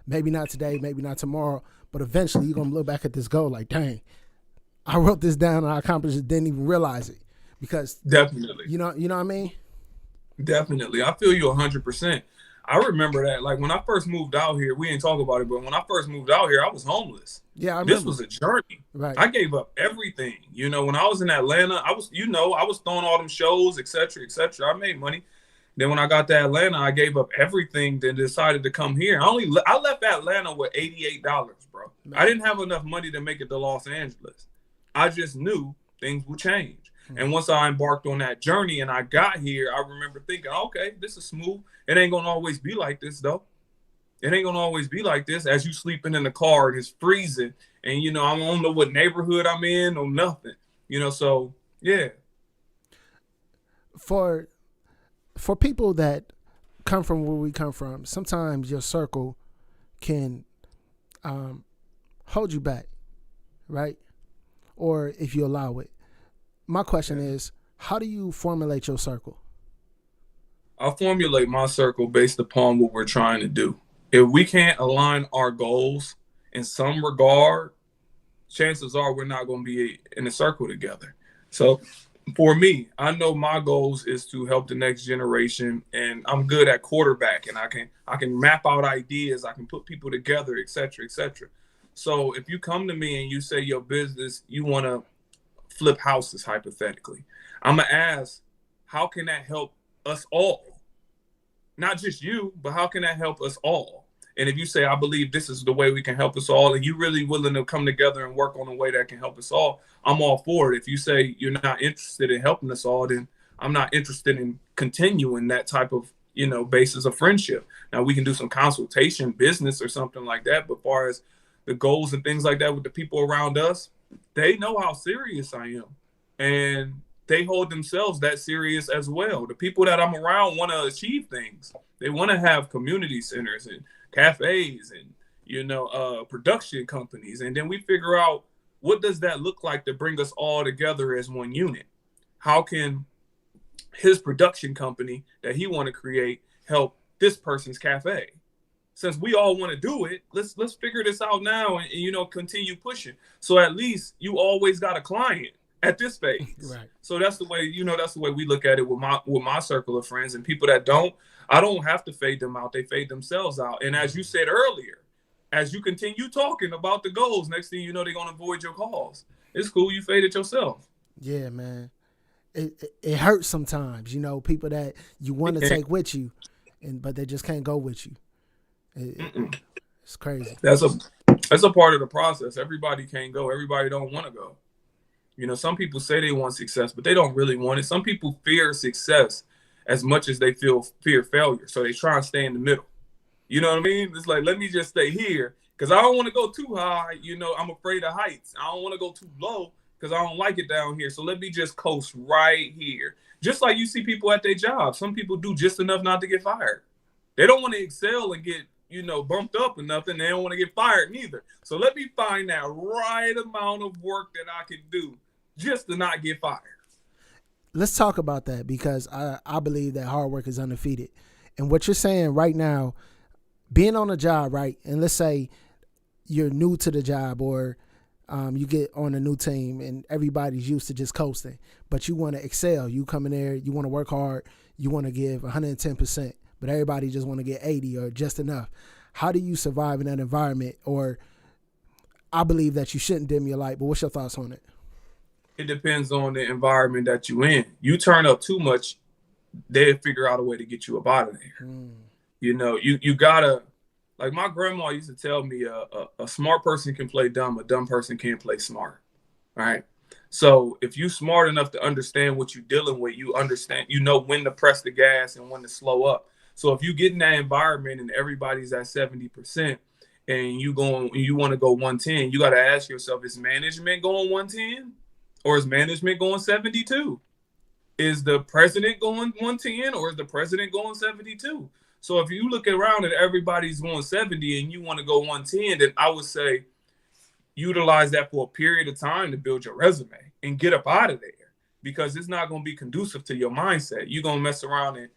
Maybe not today, maybe not tomorrow, but eventually you're gonna look back at this goal like, dang, I wrote this down and I accomplished it, didn't even realize it. Because definitely, you know what I mean? Definitely, I feel you 100%. I remember that, like, when I first moved out here, we didn't talk about it, but when I first moved out here, I was homeless. Yeah, I remember. This was a journey. Right. I gave up everything. You know, when I was in Atlanta, I was throwing all them shows, et cetera, et cetera. I made money. Then when I got to Atlanta, I gave up everything, then decided to come here. I left Atlanta with $88, bro. Man. I didn't have enough money to make it to Los Angeles. I just knew things would change. And once I embarked on that journey and I got here, I remember thinking, okay, this is smooth. It ain't going to always be like this, though. It ain't going to always be like this. As you sleeping in the car and it's freezing and, you know, I don't know what neighborhood I'm in or nothing, you know, so, yeah. For people that come from where we come from, sometimes your circle can hold you back, right? Or if you allow it. My question is, how do you formulate your circle? I formulate my circle based upon what we're trying to do. If we can't align our goals in some regard, chances are we're not going to be in a circle together. So For me, I know my goals is to help the next generation, and I'm good at quarterback, and I can map out ideas, I can put people together, et cetera, et cetera. So if you come to me and you say your business, you want to flip houses hypothetically, I'm gonna ask, how can that help us all? Not just you, but how can that help us all? And if you say, I believe this is the way we can help us all, and you're really willing to come together and work on a way that can help us all, I'm all for it. If you say you're not interested in helping us all, then I'm not interested in continuing that type of, basis of friendship. Now we can do some consultation, business or something like that. But as far as the goals and things like that with the people around us, they know how serious I am. And they hold themselves that serious as well. The people that I'm around want to achieve things. They want to have community centers and cafes and production companies, and then we figure out what does that look like to bring us all together as one unit. How can his production company that he want to create help this person's cafe? Since we all want to do it, let's figure this out now and continue pushing. So at least you always got a client at this phase. Right. So that's the way we look at it with my circle of friends. And people that don't, I don't have to fade them out. They fade themselves out. And as you said earlier, as you continue talking about the goals, next thing you know, they're gonna avoid your calls. It's cool, you faded yourself. Yeah, man. It hurts sometimes, people that you want to take with you, but they just can't go with you. It's crazy. That's a part of the process. Everybody can't go. Everybody don't want to go. Some people say they want success, but they don't really want it. Some people fear success as much as they fear failure. So they try and stay in the middle. You know what I mean? It's like, let me just stay here because I don't want to go too high. I'm afraid of heights. I don't want to go too low because I don't like it down here. So let me just coast right here. Just like you see people at their job. Some people do just enough not to get fired. They don't want to excel and get bumped up or nothing. They don't want to get fired neither. So let me find that right amount of work that I can do just to not get fired. Let's talk about that because I believe that hard work is undefeated. And what you're saying right now, being on a job, right? And let's say you're new to the job or you get on a new team and everybody's used to just coasting, but you want to excel. You come in there, you want to work hard, you want to give 110%, but everybody just want to get 80 or just enough. How do you survive in that environment? Or I believe that you shouldn't dim your light, but what's your thoughts on it? It depends on the environment that you in. You turn up too much, they'll figure out a way to get you up out of there. You gotta, like my grandma used to tell me, a smart person can play dumb, a dumb person can't play smart. Right? So if you smart enough to understand what you're dealing with, you understand, when to press the gas and when to slow up. So if you get in that environment and everybody's at 70% and you want to go 110, you got to ask yourself, is management going 110 or is management going 72? Is the president going 110 or is the president going 72? So if you look around and everybody's going 70 and you want to go 110, then I would say utilize that for a period of time to build your resume and get up out of there because it's not going to be conducive to your mindset. You're going to mess around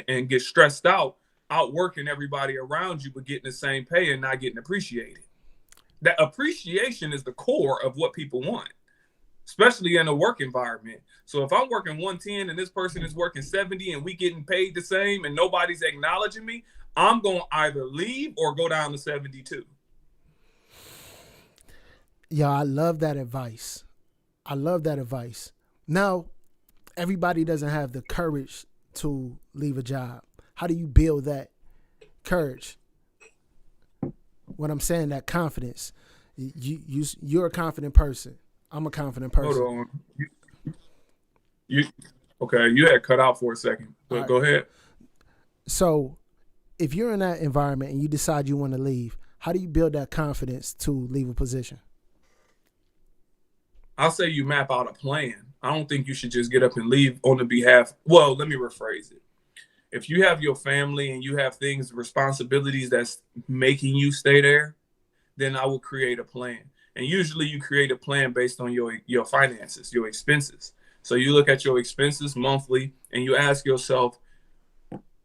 and get stressed out working everybody around you, but getting the same pay and not getting appreciated. That appreciation is the core of what people want, especially in a work environment. So if I'm working 110 and this person is working 70 and we getting paid the same and nobody's acknowledging me, I'm going to either leave or go down to 72. Yeah, I love that advice. Now, everybody doesn't have the courage to leave a job. How do you build that courage? When I'm saying that confidence, you're a confident person. I'm a confident person. Hold on. You had cut out for a second. But Go ahead. So if you're in that environment and you decide you want to leave, how do you build that confidence to leave a position? I'll say you map out a plan. I don't think you should just get up and leave on the behalf. Well, let me rephrase it. If you have your family and you have things, responsibilities that's making you stay there, then I will create a plan. And usually you create a plan based on your finances, your expenses. So you look at your expenses monthly and you ask yourself,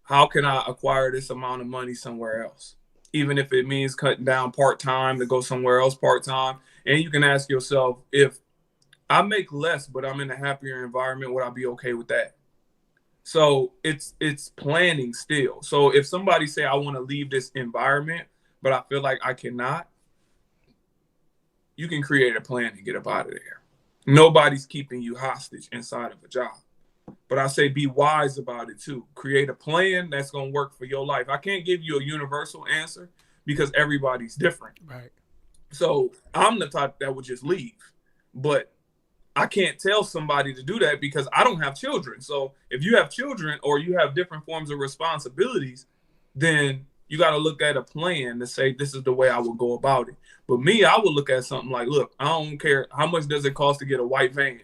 how can I acquire this amount of money somewhere else? Even if it means cutting down part-time to go somewhere else part-time. And you can ask yourself, if I make less, but I'm in a happier environment. Would I be okay with that? So it's planning still. So if somebody say I want to leave this environment, but I feel like I cannot, you can create a plan to get up out of there. Nobody's keeping you hostage inside of a job. But I say be wise about it too. Create a plan that's going to work for your life. I can't give you a universal answer because everybody's different. Right. So I'm the type that would just leave. But I can't tell somebody to do that because I don't have children. So if you have children or you have different forms of responsibilities, then you got to look at a plan to say, this is the way I would go about it. But me, I would look at something like, look, I don't care. How much does it cost to get a white van?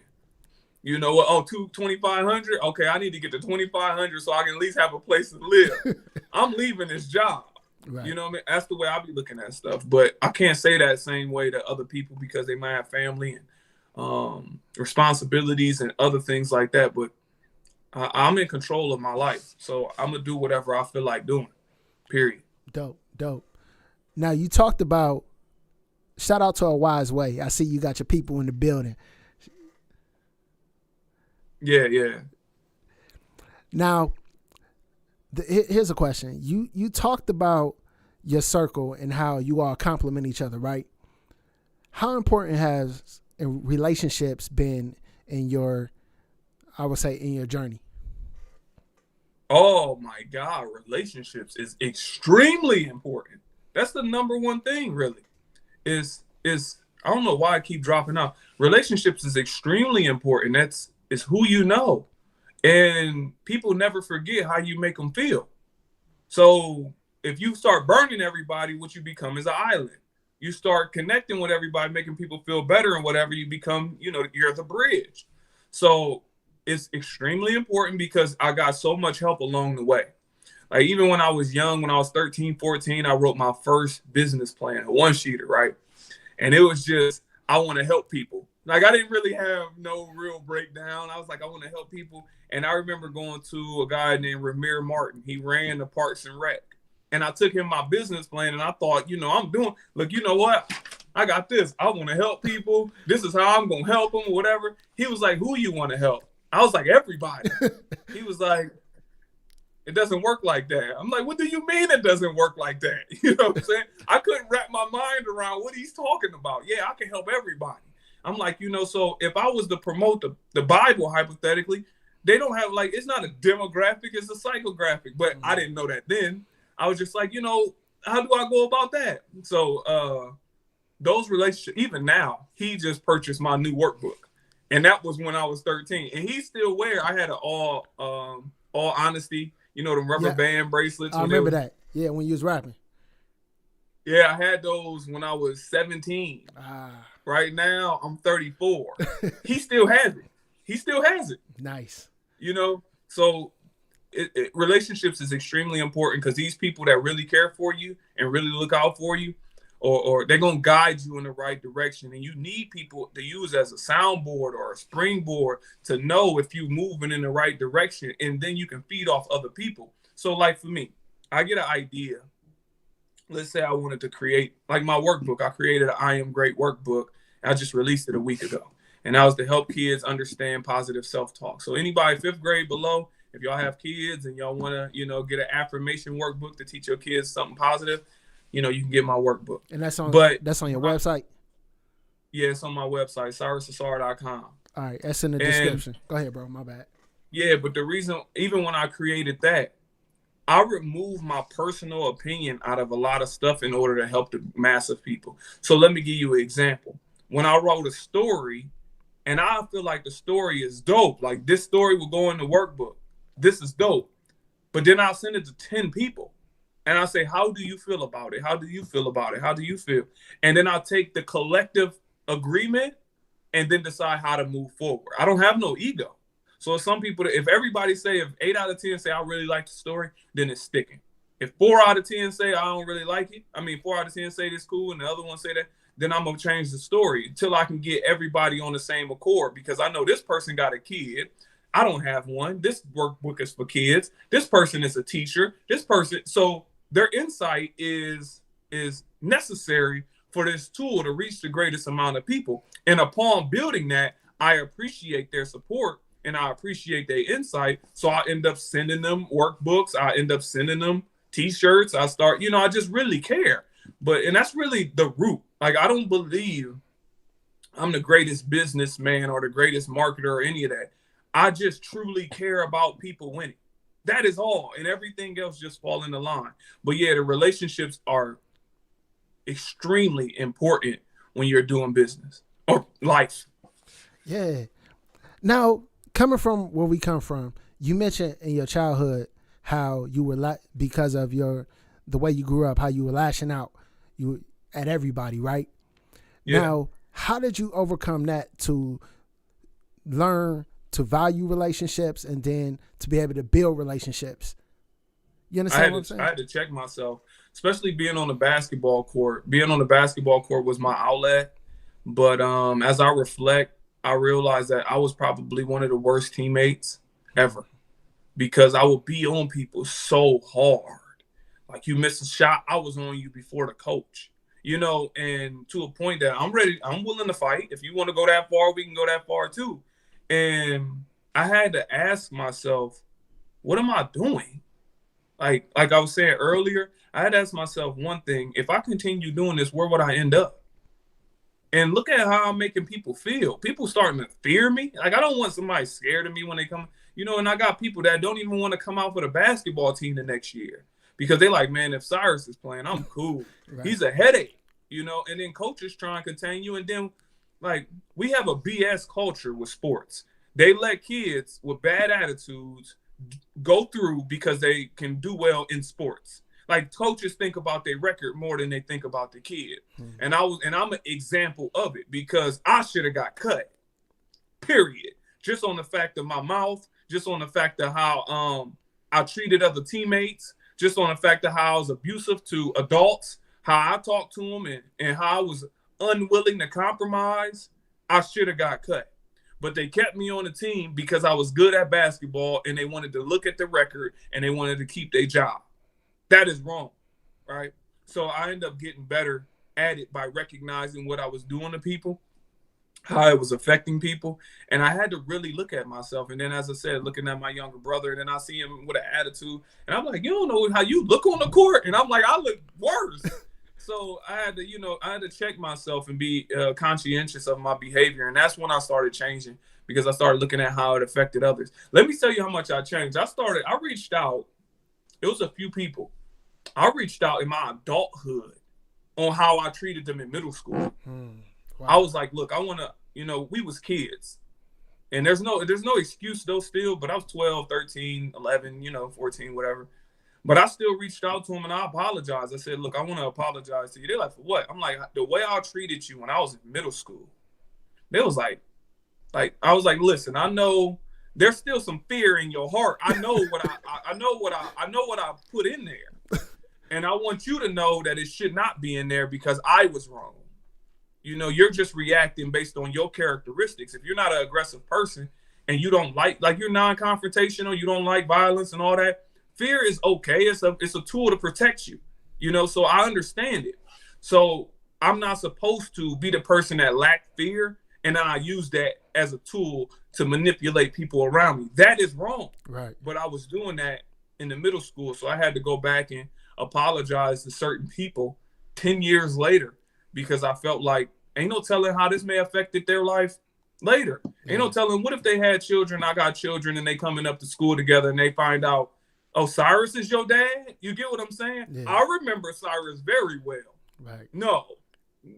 You know what? Oh, $2,500. Okay, I need to get to $2,500 so I can at least have a place to live. I'm leaving this job. Right. You know what I mean? That's the way I be looking at stuff. But I can't say that same way to other people because they might have family and responsibilities and other things like that. But I'm in control of my life. So I'm going to do whatever I feel like doing, period. Dope. Now, you talked about, shout out to A Wise Way. I see you got your people in the building. Yeah. Now, here's a question. You talked about your circle and how you all complement each other, right? How important has relationships been in your, I would say, in your journey? Oh my God, relationships is extremely important. That's the number one thing, really. Is I don't know why I keep dropping out. Relationships is extremely important. It's who you know. And people never forget how you make them feel. So if you start burning everybody, what you become is an island. You start connecting with everybody, making people feel better and whatever, you become, you're the bridge. So it's extremely important because I got so much help along the way. Like even when I was young, when I was 13, 14, I wrote my first business plan, a one-sheeter, right? And it was just, I want to help people. Like I didn't really have no real breakdown. I was like, I want to help people. And I remember going to a guy named Ramir Martin. He ran the Parks and Rec. And I took him my business plan and I thought, look, you know what? I got this. I want to help people. This is how I'm going to help them, whatever. He was like, who you want to help? I was like, everybody. He was like, it doesn't work like that. I'm like, what do you mean it doesn't work like that? You know what I'm saying? I couldn't wrap my mind around what he's talking about. Yeah, I can help everybody. I'm like, so if I was to promote the Bible, hypothetically, they don't have it's not a demographic, it's a psychographic. But I didn't know that then. I was just like, how do I go about that? So those relationships, even now, he just purchased my new workbook. And that was when I was 13. And he's still wear, I had an all honesty, the rubber band bracelets. I remember that. Yeah, when you was rapping. Yeah, I had those when I was 17. Right now, I'm 34. He still has it. Nice. So relationships is extremely important because these people that really care for you and really look out for you, or they're going to guide you in the right direction. And you need people to use as a soundboard or a springboard to know if you're moving in the right direction. And then you can feed off other people. So like for me, I get an idea. Let's say I wanted to create like my workbook. I created an I Am Great workbook. I just released it a week ago. And that was to help kids understand positive self-talk. So anybody 5th grade below, if y'all have kids and y'all want to, get an affirmation workbook to teach your kids something positive, you can get my workbook. And that's on your website? Yeah, it's on my website, CyrusAusar.com. All right, that's in the description. Go ahead, bro. My bad. Yeah, but the reason, even when I created that, I removed my personal opinion out of a lot of stuff in order to help the mass of people. So let me give you an example. When I wrote a story, and I feel like the story is dope, like this story will go in the workbook. This is dope. But then I'll send it to 10 people. And I say, how do you feel about it? How do you feel about it? How do you feel? And then I'll take the collective agreement and then decide how to move forward. I don't have no ego. So some people, if everybody say, if 8 out of 10 say I really like the story, then it's sticking. If 4 out of 10 say I don't really like it, 4 out of 10 say this cool and the other one say that, then I'm going to change the story until I can get everybody on the same accord, because I know this person got a kid. I don't have one. This workbook is for kids. This person is a teacher. This person. So their insight is necessary for this tool to reach the greatest amount of people. And upon building that, I appreciate their support and I appreciate their insight. So I end up sending them workbooks. I end up sending them t-shirts. I start, I just really care. And that's really the root. Like, I don't believe I'm the greatest businessman or the greatest marketer or any of that. I just truly care about people winning. That is all. And everything else just fall in the line. But yeah, the relationships are extremely important when you're doing business or life. Yeah. Now, coming from where we come from, you mentioned in your childhood how you were because of the way you grew up, how you were lashing out at everybody, right? Yeah. Now, how did you overcome that to learn to value relationships and then to be able to build relationships? You understand what I'm saying? I had to check myself, especially being on the basketball court. Being on the basketball court was my outlet. But as I reflect, I realized that I was probably one of the worst teammates ever because I would be on people so hard. Like, you miss a shot, I was on you before the coach, and to a point that I'm willing to fight. If you want to go that far, we can go that far too. And I had to ask myself, what am I doing? Like I was saying earlier, I had to ask myself one thing. If I continue doing this, where would I end up? And look at how I'm making people feel. People starting to fear me. Like, I don't want somebody scared of me when they come, and I got people that don't even want to come out for the basketball team the next year because they like, man, if Cyrus is playing, I'm cool. Right. He's a headache, and then coaches try and contain you. And then, like, we have a BS culture with sports. They let kids with bad attitudes go through because they can do well in sports. Like, coaches think about their record more than they think about the kid. And I'm an example of it because I should have got cut. Period. Just on the fact of my mouth, just on the fact of how I treated other teammates, just on the fact of how I was abusive to adults, how I talked to them, and how I was unwilling to compromise. I should have got cut. But they kept me on the team because I was good at basketball and they wanted to look at the record and they wanted to keep their job. That is wrong, right? So I ended up getting better at it by recognizing what I was doing to people, how it was affecting people. And I had to really look at myself. And then, as I said, looking at my younger brother, and then I see him with an attitude. And I'm like, you don't know how you look on the court. And I'm like, I look worse. So I had to check myself and be conscientious of my behavior. And that's when I started changing because I started looking at how it affected others. Let me tell you how much I changed. I reached out. It was a few people. I reached out in my adulthood on how I treated them in middle school. Wow. I was like, look, I want to, we was kids. And there's no excuse though still, but I was 12, 13, 11, 14, whatever. But I still reached out to them and I apologized. I said, look, I want to apologize to you. They're like, for what? I'm like, the way I treated you when I was in middle school. They was like I was like, listen, I know there's still some fear in your heart. I know what I know what I put in there. And I want you to know that it should not be in there because I was wrong. You're just reacting based on your characteristics. If you're not an aggressive person and you don't like you're non-confrontational, you don't like violence and all that, fear is okay. It's a tool to protect you, so I understand it. So I'm not supposed to be the person that lacked fear and then I use that as a tool to manipulate people around me. That is wrong. Right. But I was doing that in the middle school, so I had to go back and apologize to certain people 10 years later because I felt like ain't no telling how this may have affected their life later. Yeah. Ain't no telling what if they had children, I got children, and they coming up to school together and they find out, oh, Cyrus is your dad? You get what I'm saying? Yeah. I remember Cyrus very well. Right. No.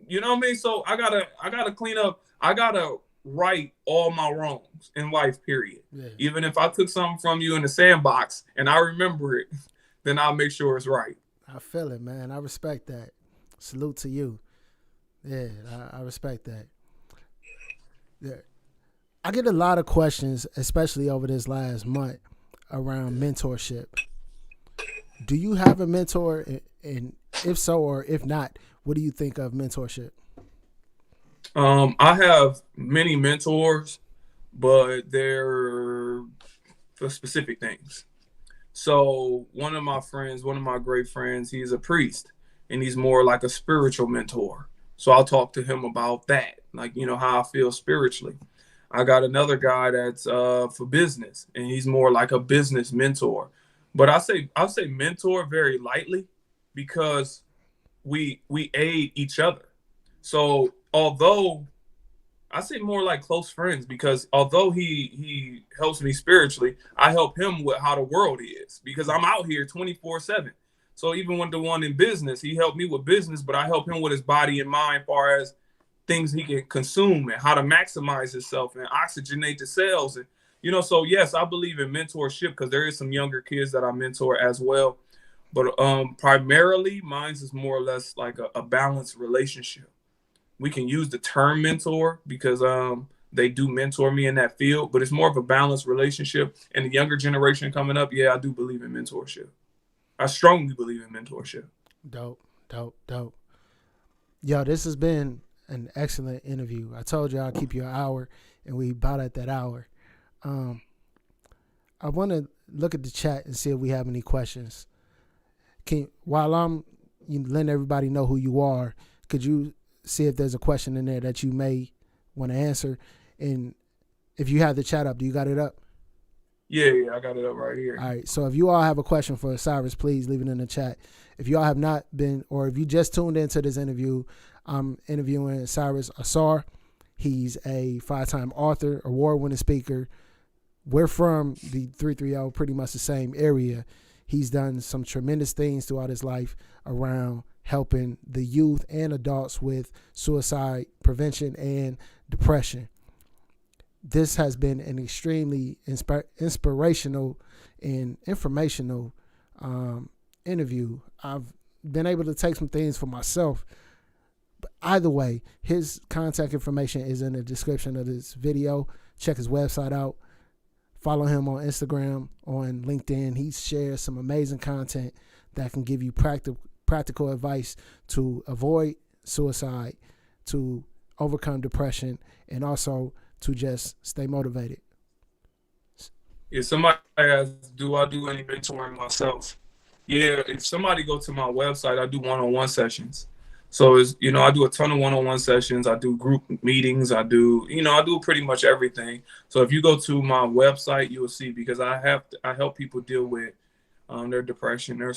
You know what I mean? So I gotta clean up. I gotta right all my wrongs in life, period. Yeah. Even if I took something from you in the sandbox and I remember it, then I'll make sure it's right. I feel it, man. I respect that. Salute to you. Yeah, I respect that. Yeah. I get a lot of questions, especially over this last month, around mentorship. Do you have a mentor? And if so, or if not, what do you think of mentorship? I have many mentors, but they're for specific things. So one of my great friends, he's a priest and he's more like a spiritual mentor. So I'll talk to him about that, like, how I feel spiritually. I got another guy that's for business, and he's more like a business mentor. But I'll say mentor very lightly, because we aid each other. So although I say more like close friends, because although he helps me spiritually, I help him with how the world is, because I'm out here 24/7. So even when the one in business, he helped me with business, but I help him with his body and mind, far as things he can consume and how to maximize himself and oxygenate the cells. And so yes, I believe in mentorship, because there is some younger kids that I mentor as well. But primarily mine's is more or less like a balanced relationship. We can use the term mentor because they do mentor me in that field, but it's more of a balanced relationship. And the younger generation coming up, yeah, I do believe in mentorship. I strongly believe in mentorship. Dope, dope, dope. Yo, this has been an excellent interview. I told you I'll keep you an hour, and we about at that hour. I want to look at the chat and see if we have any questions. While I'm letting everybody know who you are, could you see if there's a question in there that you may want to answer? And if you have the chat up, do you got it up? Yeah, I got it up right here. All right, so if you all have a question for Cyrus, please leave it in the chat. If you all have not been, or if you just tuned into this interview, I'm interviewing Cyrus Ausar. He's a 5-time author, award-winning speaker. We're from the 330, pretty much the same area. He's done some tremendous things throughout his life around helping the youth and adults with suicide prevention and depression. This has been an extremely inspirational and informational interview. I've been able to take some things for myself. But either way, his contact information is in the description of this video. Check his website out. Follow him on Instagram, on LinkedIn. He shares some amazing content that can give you practical advice to avoid suicide, to overcome depression, and also to just stay motivated. If somebody asks, do I do any mentoring myself? Yeah, if somebody go to my website, I do one-on-one sessions. So I do a ton of one-on-one sessions. I do group meetings. I do pretty much everything. So if you go to my website, you will see, because I help people deal with their depression, their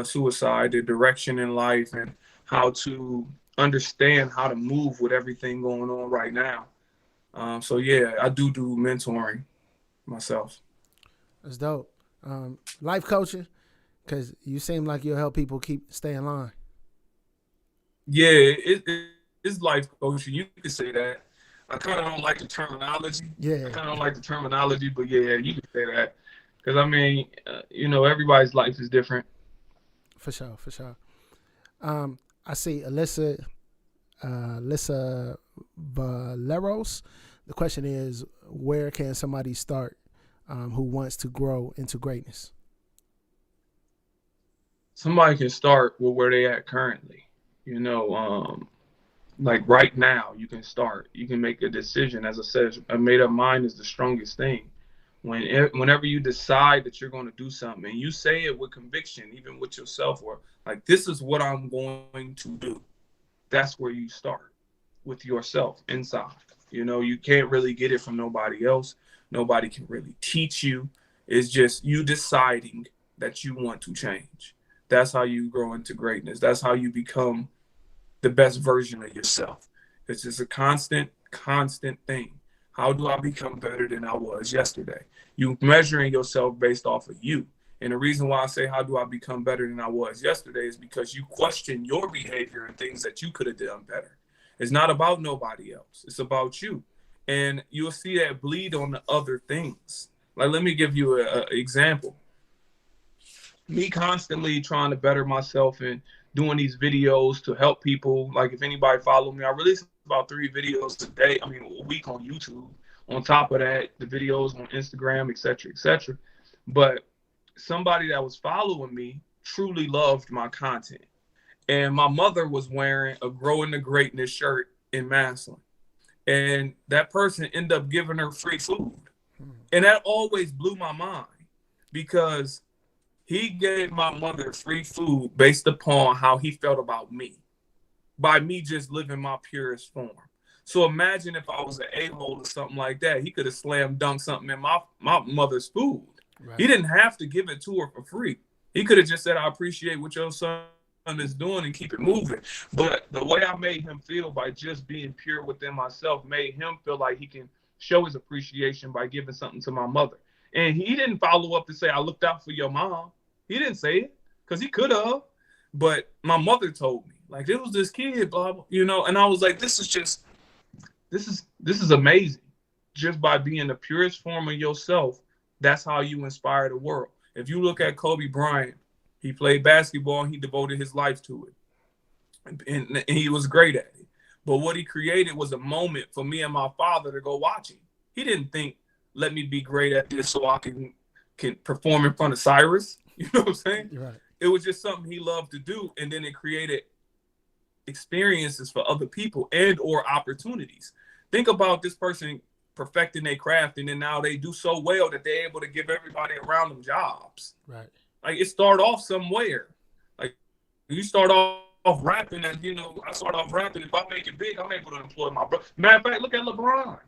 suicide, their direction in life, and how to understand how to move with everything going on right now. So yeah, I do mentoring myself. That's dope. Life coaching, because you seem like you'll help people stay in line. Yeah, it's life coaching. You can say that. I kind of don't like the terminology. Yeah. I kind of don't like the terminology, but yeah, you can say that. Because I mean, everybody's life is different. For sure. I see Alyssa Valeros. The question is, where can somebody start who wants to grow into greatness? Somebody can start with where they at currently. Like right now, you can start. You can make a decision. As I said, a made-up mind is the strongest thing. Whenever you decide that you're going to do something, and you say it with conviction, even with yourself, or like, this is what I'm going to do. That's where you start, with yourself inside. You can't really get it from nobody else. Nobody can really teach you. It's just you deciding that you want to change. That's how you grow into greatness. That's how you become the best version of yourself. It's just a constant thing. How do I become better than I was yesterday? You measuring yourself based off of you. And the reason why I say, how do I become better than I was yesterday, is because you question your behavior and things that you could have done better. It's not about nobody else. It's about you. And you'll see that bleed on the other things. Like, let me give you an example. Me constantly trying to better myself and doing these videos to help people. Like, if anybody follow me, I release about 3 videos a week on YouTube. On top of that, the videos on Instagram, etc. But somebody that was following me truly loved my content. And my mother was wearing a Growing to Greatness shirt in Maslin. And that person ended up giving her free food. And that always blew my mind, because he gave my mother free food based upon how he felt about me, by me just living my purest form. So imagine if I was an a-hole or something like that. He could have slam dunked something in my mother's food. Right. He didn't have to give it to her for free. He could have just said, I appreciate what your son is doing and keep it moving. But the way I made him feel by just being pure within myself made him feel like he can show his appreciation by giving something to my mother. And he didn't follow up to say, I looked out for your mom. He didn't say it because he could have. But my mother told me, like, it was this kid, blah, blah, and I was like, this is amazing. Just by being the purest form of yourself, that's how you inspire the world. If you look at Kobe Bryant, he played basketball and he devoted his life to it. And he was great at it. But what he created was a moment for me and my father to go watching. He didn't think, let me be great at this so I can perform in front of Cyrus. You know what I'm saying? Right. It was just something he loved to do. And then it created experiences for other people and or opportunities. Think about this person perfecting their craft, and then now they do so well that they're able to give everybody around them jobs. Right. Like, it started off somewhere. Like, you start off rapping, and I start off rapping. If I make it big, I'm able to employ my brother. Matter of fact, look at LeBron.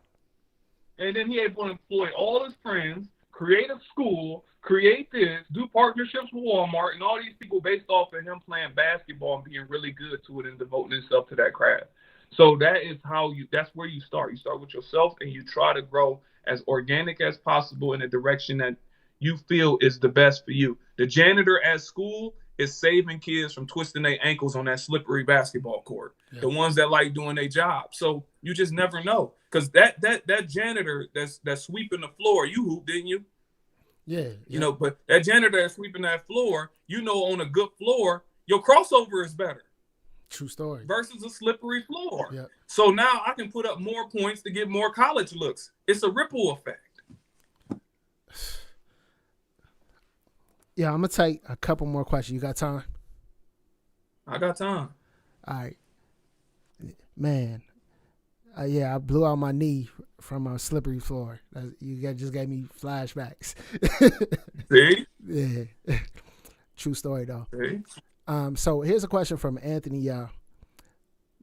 And then he able to employ all his friends, create a school, create this, do partnerships with Walmart, and all these people based off of him playing basketball and being really good to it and devoting himself to that craft. So that's where you start. You start with yourself and you try to grow as organic as possible in a direction that you feel is the best for you. The janitor at school is saving kids from twisting their ankles on that slippery basketball court. Yeah. The ones that like doing their job. So you just never know. Because that janitor that's sweeping the floor, you hooped, didn't you? Yeah. But that janitor that's sweeping that floor, on a good floor, your crossover is better. True story. Versus a slippery floor. Yep. So now I can put up more points to get more college looks. It's a ripple effect. Yeah, I'm going to take a couple more questions. You got time? I got time. All right. Man. I blew out my knee from a slippery floor. You just gave me flashbacks. See? Yeah. True story, though. See? So here's a question from Anthony.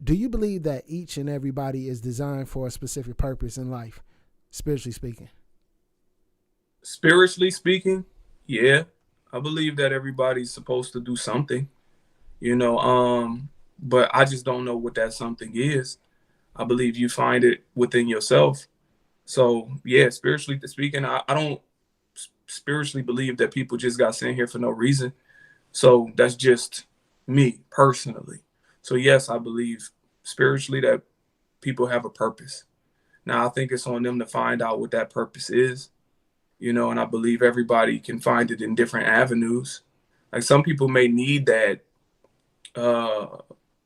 Do you believe that each and everybody is designed for a specific purpose in life, spiritually speaking? Spiritually speaking, yeah. I believe that everybody's supposed to do something, but I just don't know what that something is. I believe you find it within yourself. So, yeah, spiritually speaking, I don't spiritually believe that people just got sent here for no reason. So that's just me personally. So, yes, I believe spiritually that people have a purpose. Now, I think it's on them to find out what that purpose is, and I believe everybody can find it in different avenues. Like, some people may need that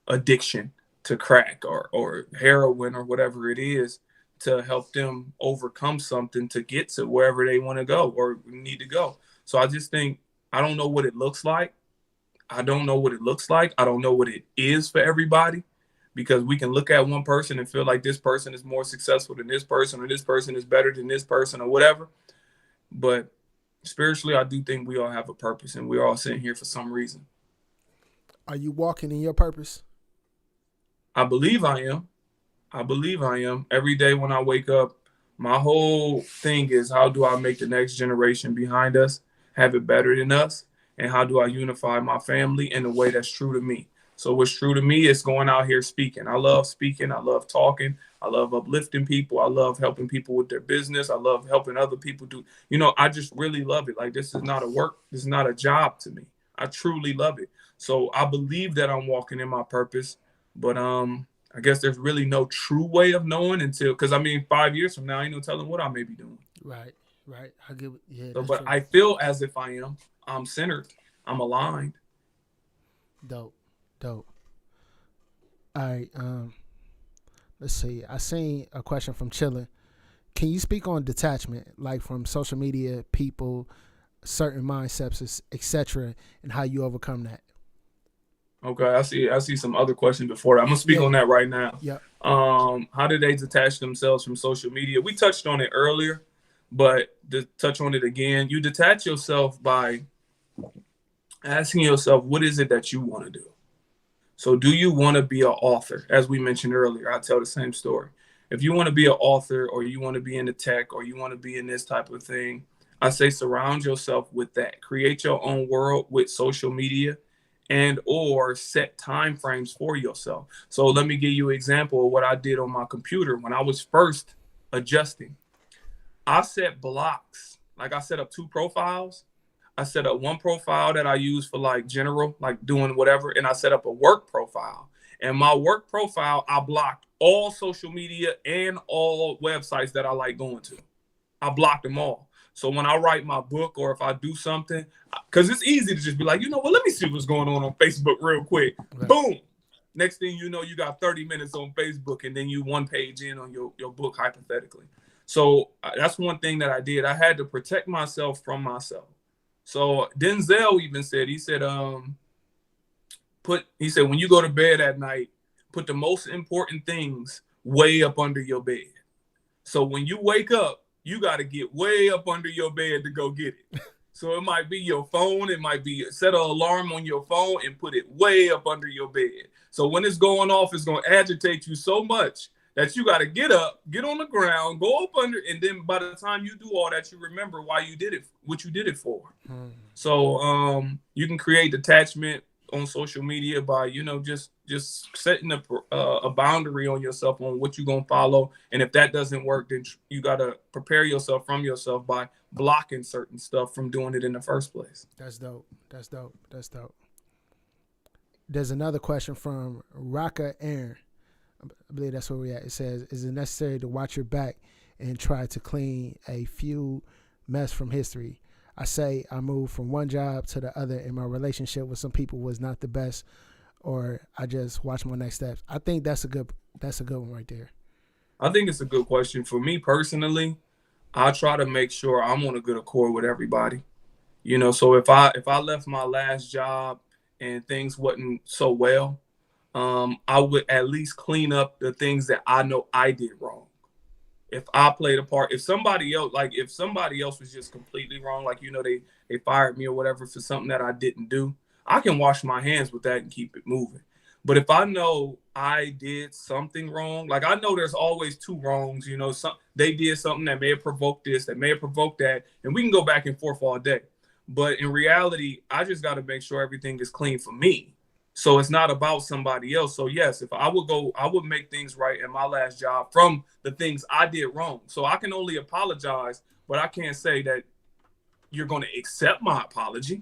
addiction to crack or heroin or whatever it is to help them overcome something to get to wherever they want to go or need to go. So I just think, I don't know what it looks like. I don't know what it is for everybody, because we can look at one person and feel like this person is more successful than this person, or this person is better than this person, or whatever. But spiritually, I do think we all have a purpose, and we're all sitting here for some reason. Are you walking in your purpose? I believe I am. Every day when I wake up, my whole thing is, how do I make the next generation behind us have it better than us? And how do I unify my family in a way that's true to me? So what's true to me is going out here speaking. I love speaking. I love talking. I love uplifting people. I love helping people with their business. I love helping other people do, I just really love it. Like, this is not a work. This is not a job to me. I truly love it. So I believe that I'm walking in my purpose, but I guess there's really no true way of knowing because 5 years from now, ain't no telling what I may be doing. Right. I get it. Yeah. So, but true. I feel as if I am. I'm centered. I'm aligned. Dope. All right. Let's see. I seen a question from Chillin'. Can you speak on detachment, like from social media, people, certain mindsets, etc., and how you overcome that? Okay, I see some other questions before that. I'm gonna speak on that right now. Yeah. How do they detach themselves from social media? We touched on it earlier, but to touch on it again, you detach yourself by asking yourself, what is it that you want to do? So do you want to be an author? As we mentioned earlier, I tell the same story. If you want to be an author, or you want to be in the tech, or you want to be in this type of thing, I say surround yourself with that. Create your own world with social media, and or set time frames for yourself. So let me give you an example of what I did on my computer when I was first adjusting. I set blocks. Like, I set up 2 profiles. I set up one profile that I use for like general, like doing whatever, and I set up a work profile. And my work profile, I blocked all social media and all websites that I like going to. I blocked them all. So when I write my book, or if I do something, because it's easy to just be like, you know what, let me see what's going on Facebook real quick. Right. Boom. Next thing you know, you got 30 minutes on Facebook, and then you 1 page in on your book, hypothetically. So that's one thing that I did. I had to protect myself from myself. So Denzel even said, he said, when you go to bed at night, put the most important things way up under your bed. So when you wake up, you got to get way up under your bed to go get it. So it might be your phone. It might be set an alarm on your phone and put it way up under your bed. So when it's going off, it's going to agitate you so much that you got to get up, get on the ground, go up under, and then by the time you do all that, you remember why you did it, what you did it for. So you can create detachment on social media by, just setting a boundary on yourself on what you're going to follow. And if that doesn't work, then you got to prepare yourself from yourself by blocking certain stuff from doing it in the first place. That's dope. That's dope. That's dope. There's another question from Raka Aaron. I believe that's where we're at. It says, is it necessary to watch your back and try to clean a few mess from history? I say I moved from one job to the other, and my relationship with some people was not the best, or I just watch my next steps. I think that's a good one right there. I think it's a good question. For me personally, I try to make sure I'm on a good accord with everybody. So if I left my last job and things wasn't so well, I would at least clean up the things that I know I did wrong. If I played a part, if somebody else was just completely wrong, like, they fired me or whatever for something that I didn't do, I can wash my hands with that and keep it moving. But if I know I did something wrong, like, I know there's always 2 wrongs, they did something that may have provoked this, that may have provoked that, and we can go back and forth all day. But in reality, I just got to make sure everything is clean for me. So it's not about somebody else. So yes, if I would make things right in my last job from the things I did wrong. So I can only apologize, but I can't say that you're going to accept my apology.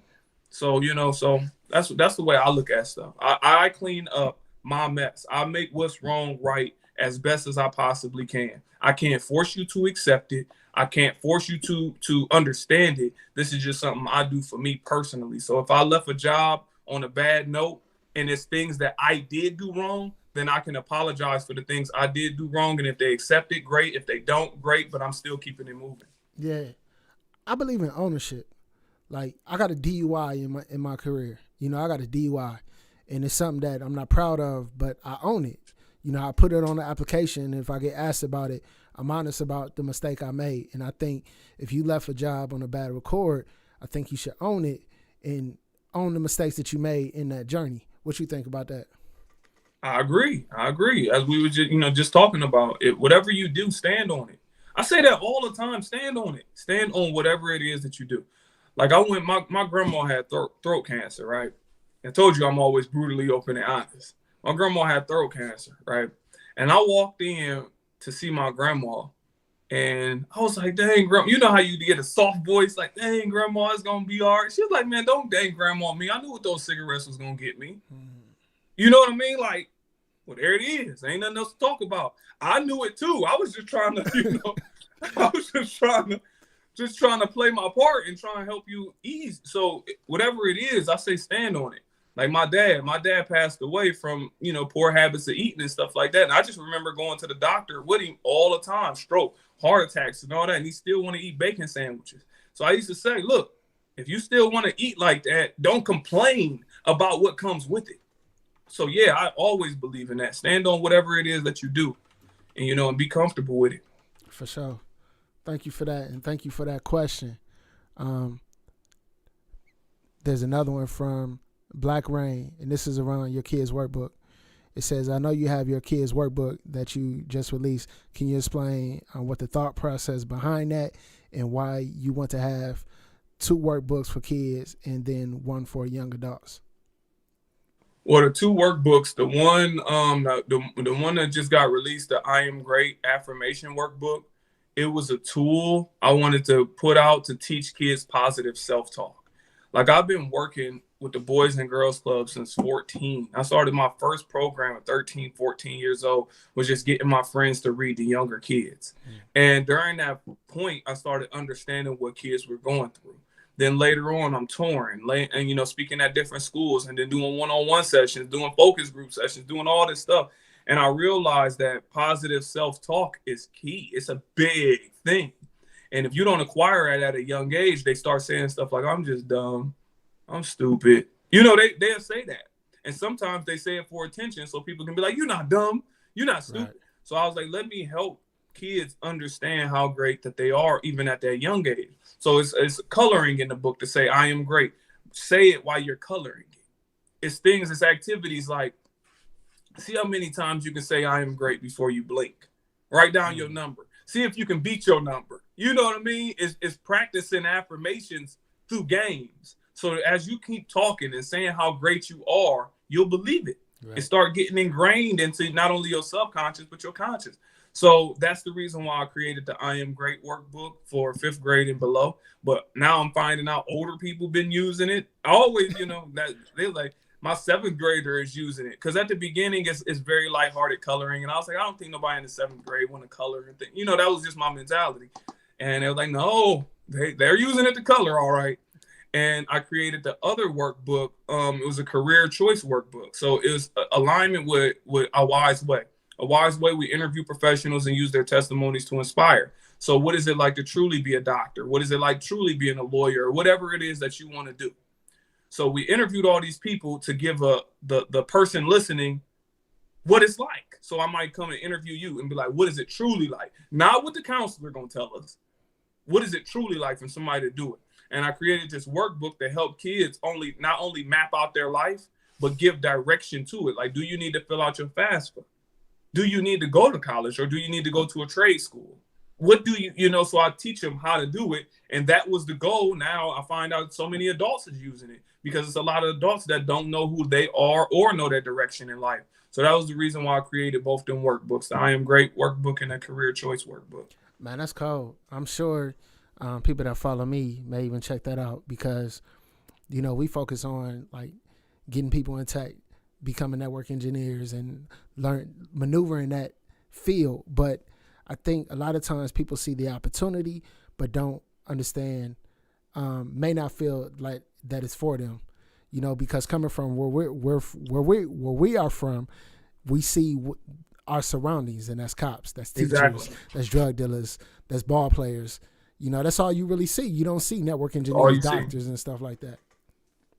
So, so that's the way I look at stuff. I clean up my mess. I make what's wrong right as best as I possibly can. I can't force you to accept it. I can't force you to understand it. This is just something I do for me personally. So if I left a job on a bad note, and it's things that I did do wrong, then I can apologize for the things I did do wrong. And if they accept it, great. If they don't, great. But I'm still keeping it moving. Yeah. I believe in ownership. Like, I got a DUI in my career. I got a DUI. And it's something that I'm not proud of, but I own it. I put it on the application. And if I get asked about it, I'm honest about the mistake I made. And I think if you left a job on a bad record, I think you should own it and own the mistakes that you made in that journey. What you think about that? I agree. As we were just talking about it, whatever you do, stand on it. I say that all the time. Stand on it. Stand on whatever it is that you do. Like, my grandma had throat cancer, right? I told you I'm always brutally open and honest. My grandma had throat cancer, right? And I walked in to see my grandma, and I was like, dang, grandma, you know how you get a soft voice, like, dang, grandma, it's going to be all right. She was like, man, don't dang grandma me. I knew what those cigarettes was going to get me. You know what I mean? Like, well, there it is. Ain't nothing else to talk about. I knew it too. I was just trying to, I was just trying to play my part and try and help you ease. So whatever it is, I say stand on it. Like my dad passed away from, poor habits of eating and stuff like that. And I just remember going to the doctor with him all the time, stroke, heart attacks and all that. And he still want to eat bacon sandwiches. So I used to say, look, if you still want to eat like that, don't complain about what comes with it. So yeah, I always believe in that. Stand on whatever it is that you do and, and be comfortable with it. For sure. Thank you for that. And thank you for that question. There's another one from Black Rain, and this is around your kids' workbook. It says, I know you have your kids' workbook that you just released. Can you explain what the thought process behind that and why you want to have 2 workbooks for kids and then 1 for young adults? Well, the 2 workbooks, the one that just got released, the I Am Great affirmation workbook, it was a tool I wanted to put out to teach kids positive self-talk. Like, I've been working with the Boys and Girls Club since 14. I started my first program at 13, 14 years old, was just getting my friends to read to younger kids. And during that point, I started understanding what kids were going through. Then later on, I'm touring and, speaking at different schools and then doing one-on-one sessions, doing focus group sessions, doing all this stuff. And I realized that positive self-talk is key. It's a big thing. And if you don't acquire it at a young age, they start saying stuff like, I'm just dumb, I'm stupid. They'll say that. And sometimes they say it for attention so people can be like, you're not dumb, you're not stupid. Right. So I was like, let me help kids understand how great that they are even at that young age. So it's coloring in the book to say, I am great. Say it while you're coloring it. It's activities like, see how many times you can say I am great before you blink. Write down your number. See if you can beat your number. You know what I mean? It's practicing affirmations through games. So as you keep talking and saying how great you are, you'll believe it. Right. And start getting ingrained into not only your subconscious, but your conscious. So that's the reason why I created the I Am Great workbook for 5th grade and below. But now I'm finding out older people been using it. I always, that they're like, my 7th grader is using it. Because at the beginning, it's very lighthearted coloring. And I was like, I don't think nobody in the 7th grade want to color and think. That was just my mentality. And they were like, no, they're using it to color, all right. And I created the other workbook. It was a career choice workbook. So it was alignment with A Wise Way. A Wise Way, we interview professionals and use their testimonies to inspire. So what is it like to truly be a doctor? What is it like truly being a lawyer? Or whatever it is that you want to do. So we interviewed all these people to give the person listening what it's like. So I might come and interview you and be like, what is it truly like? Not what the counselor going to tell us. What is it truly like for somebody to do it? And I created this workbook to help kids not only map out their life, but give direction to it. Like, do you need to fill out your FAFSA? Do you need to go to college or do you need to go to a trade school? What do so I teach them how to do it. And that was the goal. Now I find out so many adults is using it because it's a lot of adults that don't know who they are or know their direction in life. So that was the reason why I created both them workbooks, the I Am Great workbook and the Career Choice workbook. Man, that's cool. I'm sure people that follow me may even check that out because, we focus on like getting people in tech, becoming network engineers and maneuvering that field. But I think a lot of times people see the opportunity, but don't understand, may not feel like that it's for them, because coming from where we are from, we see our surroundings, and that's cops, that's teachers, exactly. That's drug dealers, that's ball players. That's all you really see. You don't see network engineers, doctors, and stuff like that.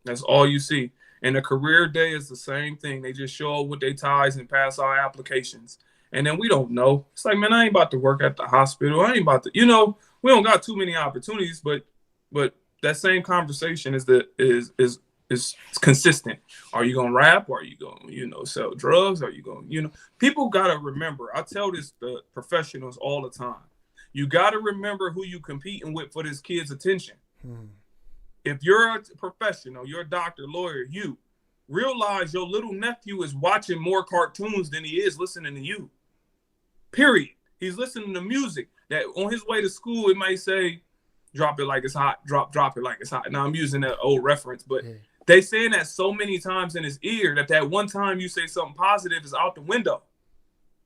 That's all you see. And the career day is the same thing. They just show up with their ties and pass our applications. And then we don't know. It's like, man, I ain't about to work at the hospital. I ain't about to, we don't got too many opportunities, but that same conversation is consistent. Are you going to rap? Or are you going to, sell drugs? Are you going, people got to remember. I tell this to professionals all the time. You got to remember who you competing with for this kid's attention. If you're a professional, you're a doctor, lawyer, you realize your little nephew is watching more cartoons than he is listening to you. Period. He's listening to music that on his way to school, it might say, drop it like it's hot, drop it like it's hot. Now I'm using that old reference, but they saying that so many times in his ear that one time you say something positive is out the window.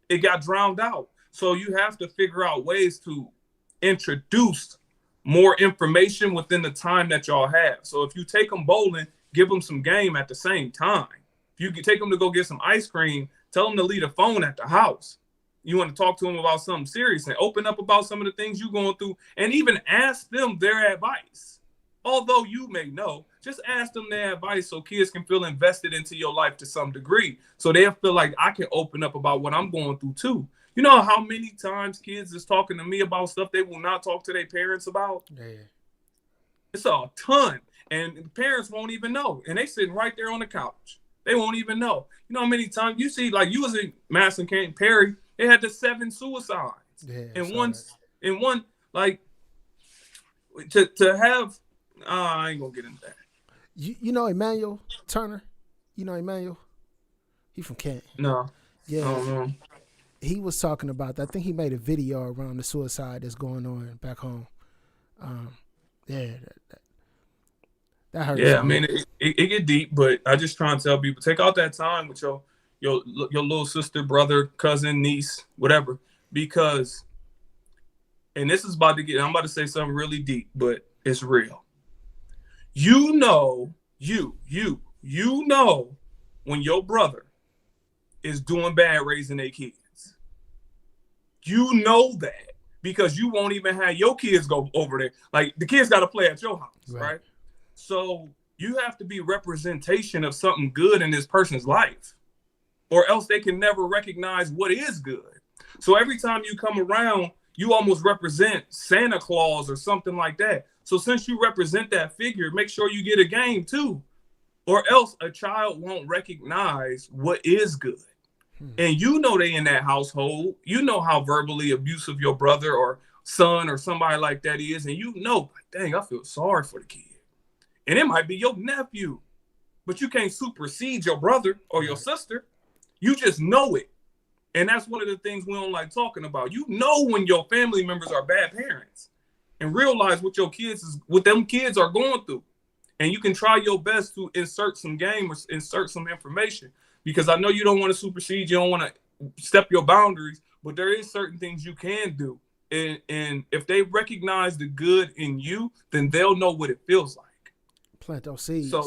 It got drowned out. So you have to figure out ways to introduce more information within the time that y'all have. So if you take them bowling, give them some game at the same time. If you can take them to go get some ice cream, tell them to leave the phone at the house. You want to talk to them about something serious and open up about some of the things you're going through and even ask them their advice. Although you may know, just ask them their advice so kids can feel invested into your life to some degree. So they'll feel like I can open up about what I'm going through too. You know how many times kids is talking to me about stuff they will not talk to their parents about? Yeah. It's a ton. And the parents won't even know. And they sitting right there on the couch. They won't even know. You know how many times you see, like you was in Madison County, Perry, they had the 7 suicides. Yeah, And one, like, to have, I ain't gonna get into that. You know Emmanuel Turner? You know Emmanuel? He from Kent. No. Yeah. I don't know. He was talking about that. I think he made a video around the suicide that's going on back home. Yeah, that hurts. Yeah, I mean, it get deep, but I just try and tell people, take out that time with your little sister, brother, cousin, niece, whatever, because, and this is about to get, I'm about to say something really deep, but it's real. You know when your brother is doing bad raising their kids. You know that because you won't even have your kids go over there. Like the kids got to play at your house, right? So you have to be representation of something good in this person's life, or else they can never recognize what is good. So every time you come around, you almost represent Santa Claus or something like that. So since you represent that figure, make sure you get a game too, or else a child won't recognize what is good. And you know they in that household. You know how verbally abusive your brother or son or somebody like that is. And you know, dang, I feel sorry for the kid. And it might be your nephew. But you can't supersede your brother or your sister. You just know it. And that's one of the things we don't like talking about. You know when your family members are bad parents. And realize what them kids are going through. And you can try your best to insert some game or insert some information. Because I know you don't want to supersede, you don't want to step your boundaries, but there is certain things you can do. And if they recognize the good in you, then they'll know what it feels like. Plant those seeds. So,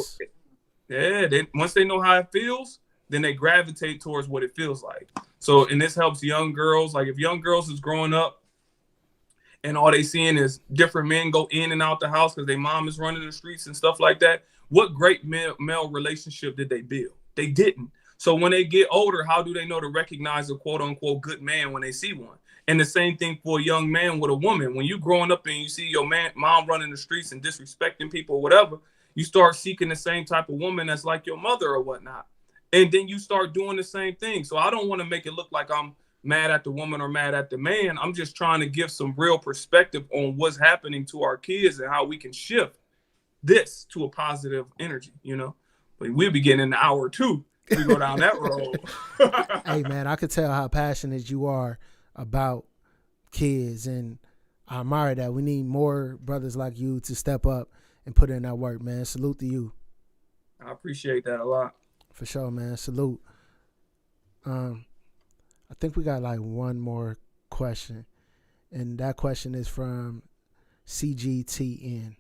yeah, once they know how it feels, then they gravitate towards what it feels like. So, and this helps young girls. Like if young girls is growing up and all they seeing is different men go in and out the house because their mom is running the streets and stuff like that, what great male relationship did they build? They didn't. So when they get older, how do they know to recognize a quote unquote good man when they see one? And the same thing for a young man with a woman. When you growing up and you see your mom running the streets and disrespecting people or whatever, you start seeking the same type of woman that's like your mother or whatnot. And then you start doing the same thing. So I don't want to make it look like I'm mad at the woman or mad at the man. I'm just trying to give some real perspective on what's happening to our kids and how we can shift this to a positive energy, you know? But we'll be getting in hour 2. We go down that road. Hey man, I could tell how passionate you are about kids, and I admire that. We need more brothers like you to step up and put in that work, man. Salute to you. I appreciate that a lot. For sure, man. Salute. I think we got like one more question, and that question is from CGTN.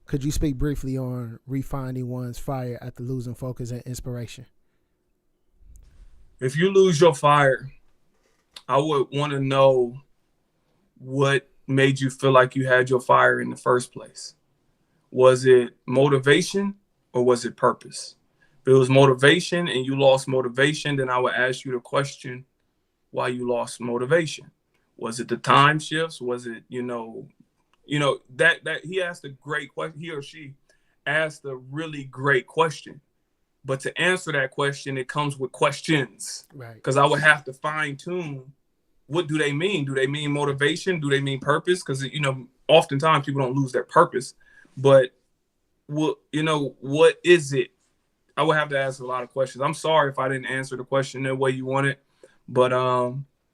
Could you speak briefly on refining one's fire after losing focus and inspiration? If you lose your fire, I would want to know what made you feel like you had your fire in the first place. Was it motivation or was it purpose? If it was motivation and you lost motivation, then I would ask you the question why you lost motivation. Was it the time shifts? Was it, that he asked a great question. He or she asked a really great question. But to answer that question, it comes with questions. Right. Because I would have to fine tune. What do they mean? Do they mean motivation? Do they mean purpose? Because, oftentimes people don't lose their purpose. But, what is it? I would have to ask a lot of questions. I'm sorry if I didn't answer the question the way you wanted. But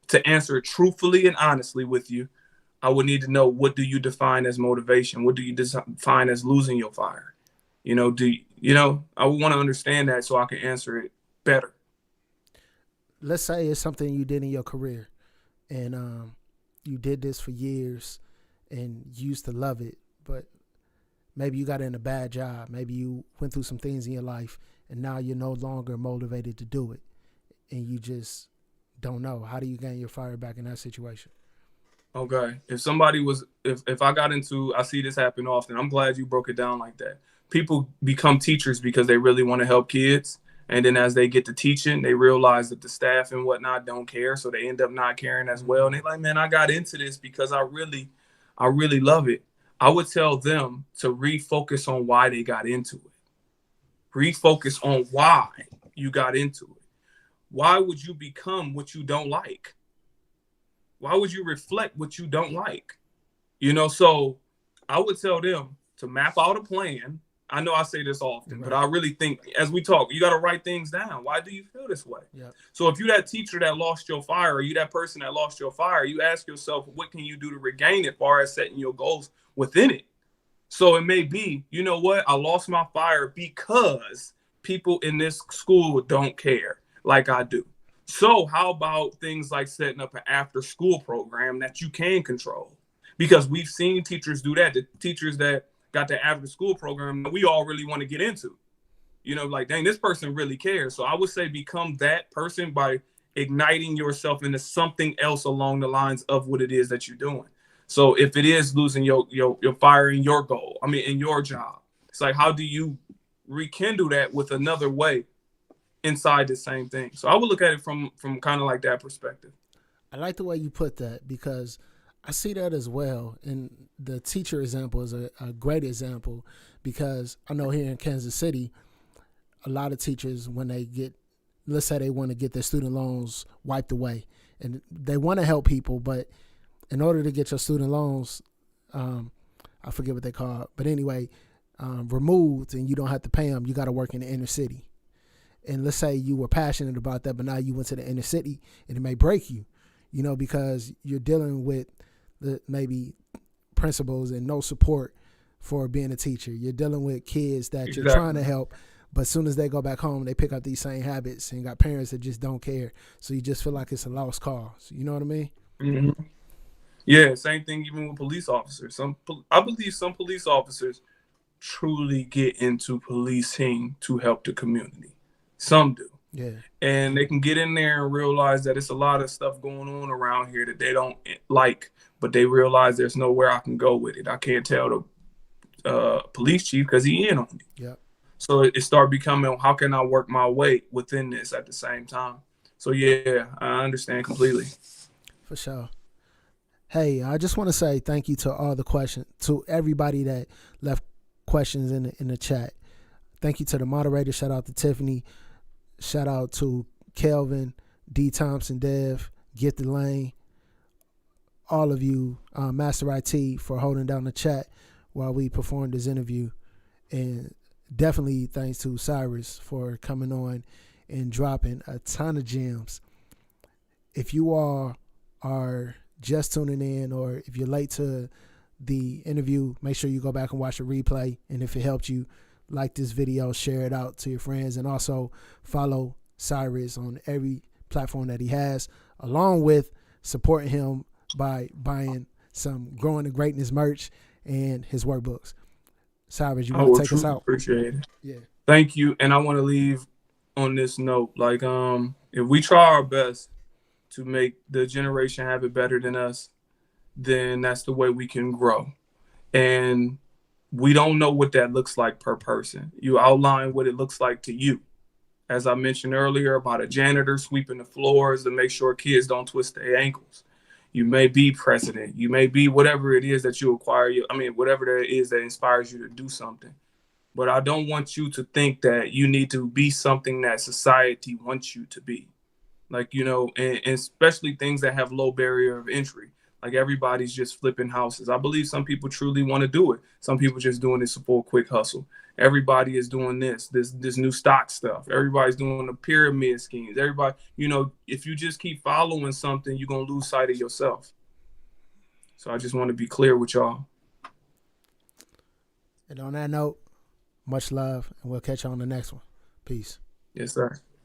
to answer it truthfully and honestly with you, I would need to know, what do you define as motivation? What do you define as losing your fire? I would want to understand that so I can answer it better. Let's say it's something you did in your career and you did this for years and you used to love it, but maybe you got in a bad job. Maybe you went through some things in your life and now you're no longer motivated to do it and you just don't know. How do you gain your fire back in that situation? Okay. If I see this happen often, I'm glad you broke it down like that. People become teachers because they really want to help kids. And then as they get to teaching, they realize that the staff and whatnot don't care. So they end up not caring as well. And they're like, man, I got into this because I really love it. I would tell them to refocus on why they got into it. Refocus on why you got into it. Why would you become what you don't like? Why would you reflect what you don't like? So I would tell them to map out a plan. I know I say this often, but I really think as we talk, you got to write things down. Why do you feel this way? Yep. So if you that teacher that lost your fire, or you that person that lost your fire, you ask yourself, what can you do to regain it as far as setting your goals within it? So it may be, you know what? I lost my fire because people in this school don't care like I do. So how about things like setting up an after school program that you can control? Because we've seen teachers do that. The teachers that got the after school program that we all really want to get into. Like, dang, this person really cares. So I would say become that person by igniting yourself into something else along the lines of what it is that you're doing. So if it is losing your fire in your goal, in your job, it's like, how do you rekindle that with another way inside the same thing? So I would look at it from kind of like that perspective. I like the way you put that, because I see that as well. And the teacher example is a great example, because I know here in Kansas City, a lot of teachers, when they get, let's say they want to get their student loans wiped away, and they want to help people, but in order to get your student loans, I forget what they call it, but anyway, removed, and you don't have to pay them, you got to work in the inner city. And let's say you were passionate about that, but now you went to the inner city, and it may break you, because you're dealing with maybe principals and no support for being a teacher. You're dealing with kids that you're trying to help, but as soon as they go back home, they pick up these same habits, and got parents that just don't care. So you just feel like it's a lost cause. You know what I mean? Mm-hmm. Yeah, same thing even with police officers. I believe some police officers truly get into policing to help the community. Some do. Yeah. And they can get in there and realize that it's a lot of stuff going on around here that they don't like, but they realize there's nowhere I can go with it. I can't tell the police chief because he in on it. Yeah. So it started becoming, how can I work my way within this at the same time? So yeah, I understand completely. For sure. Hey, I just want to say thank you to all the questions, to everybody that left questions in the chat. Thank you to the moderator. Shout out to Tiffany. Shout out to Kelvin, D. Thompson, Dev, Get the Lane, all of you, Master IT, for holding down the chat while we performed this interview. And definitely thanks to Cyrus for coming on and dropping a ton of gems. If you all are just tuning in, or if you're late to the interview, make sure you go back and watch the replay. And if it helped you, like this video, share it out to your friends, and also follow Cyrus on every platform that he has, along with supporting him by buying some Growing to Greatness merch and his workbooks. Cyrus, you want to take us out? Appreciate it. Yeah. Thank you. And I want to leave on this note, like, if we try our best to make the generation have it better than us, then that's the way we can grow. And we don't know what that looks like per person. You outline what it looks like to you. As I mentioned earlier about a janitor sweeping the floors to make sure kids don't twist their ankles. You may be president. You may be whatever it is that you acquire. Whatever it is that inspires you to do something. But I don't want you to think that you need to be something that society wants you to be. Like, and especially things that have low barrier of entry. Like, everybody's just flipping houses. I believe some people truly want to do it. Some people just doing this for a quick hustle. Everybody is doing this new stock stuff. Everybody's doing the pyramid schemes. Everybody, if you just keep following something, you're going to lose sight of yourself. So I just want to be clear with y'all. And on that note, much love, and we'll catch you on the next one. Peace. Yes, sir.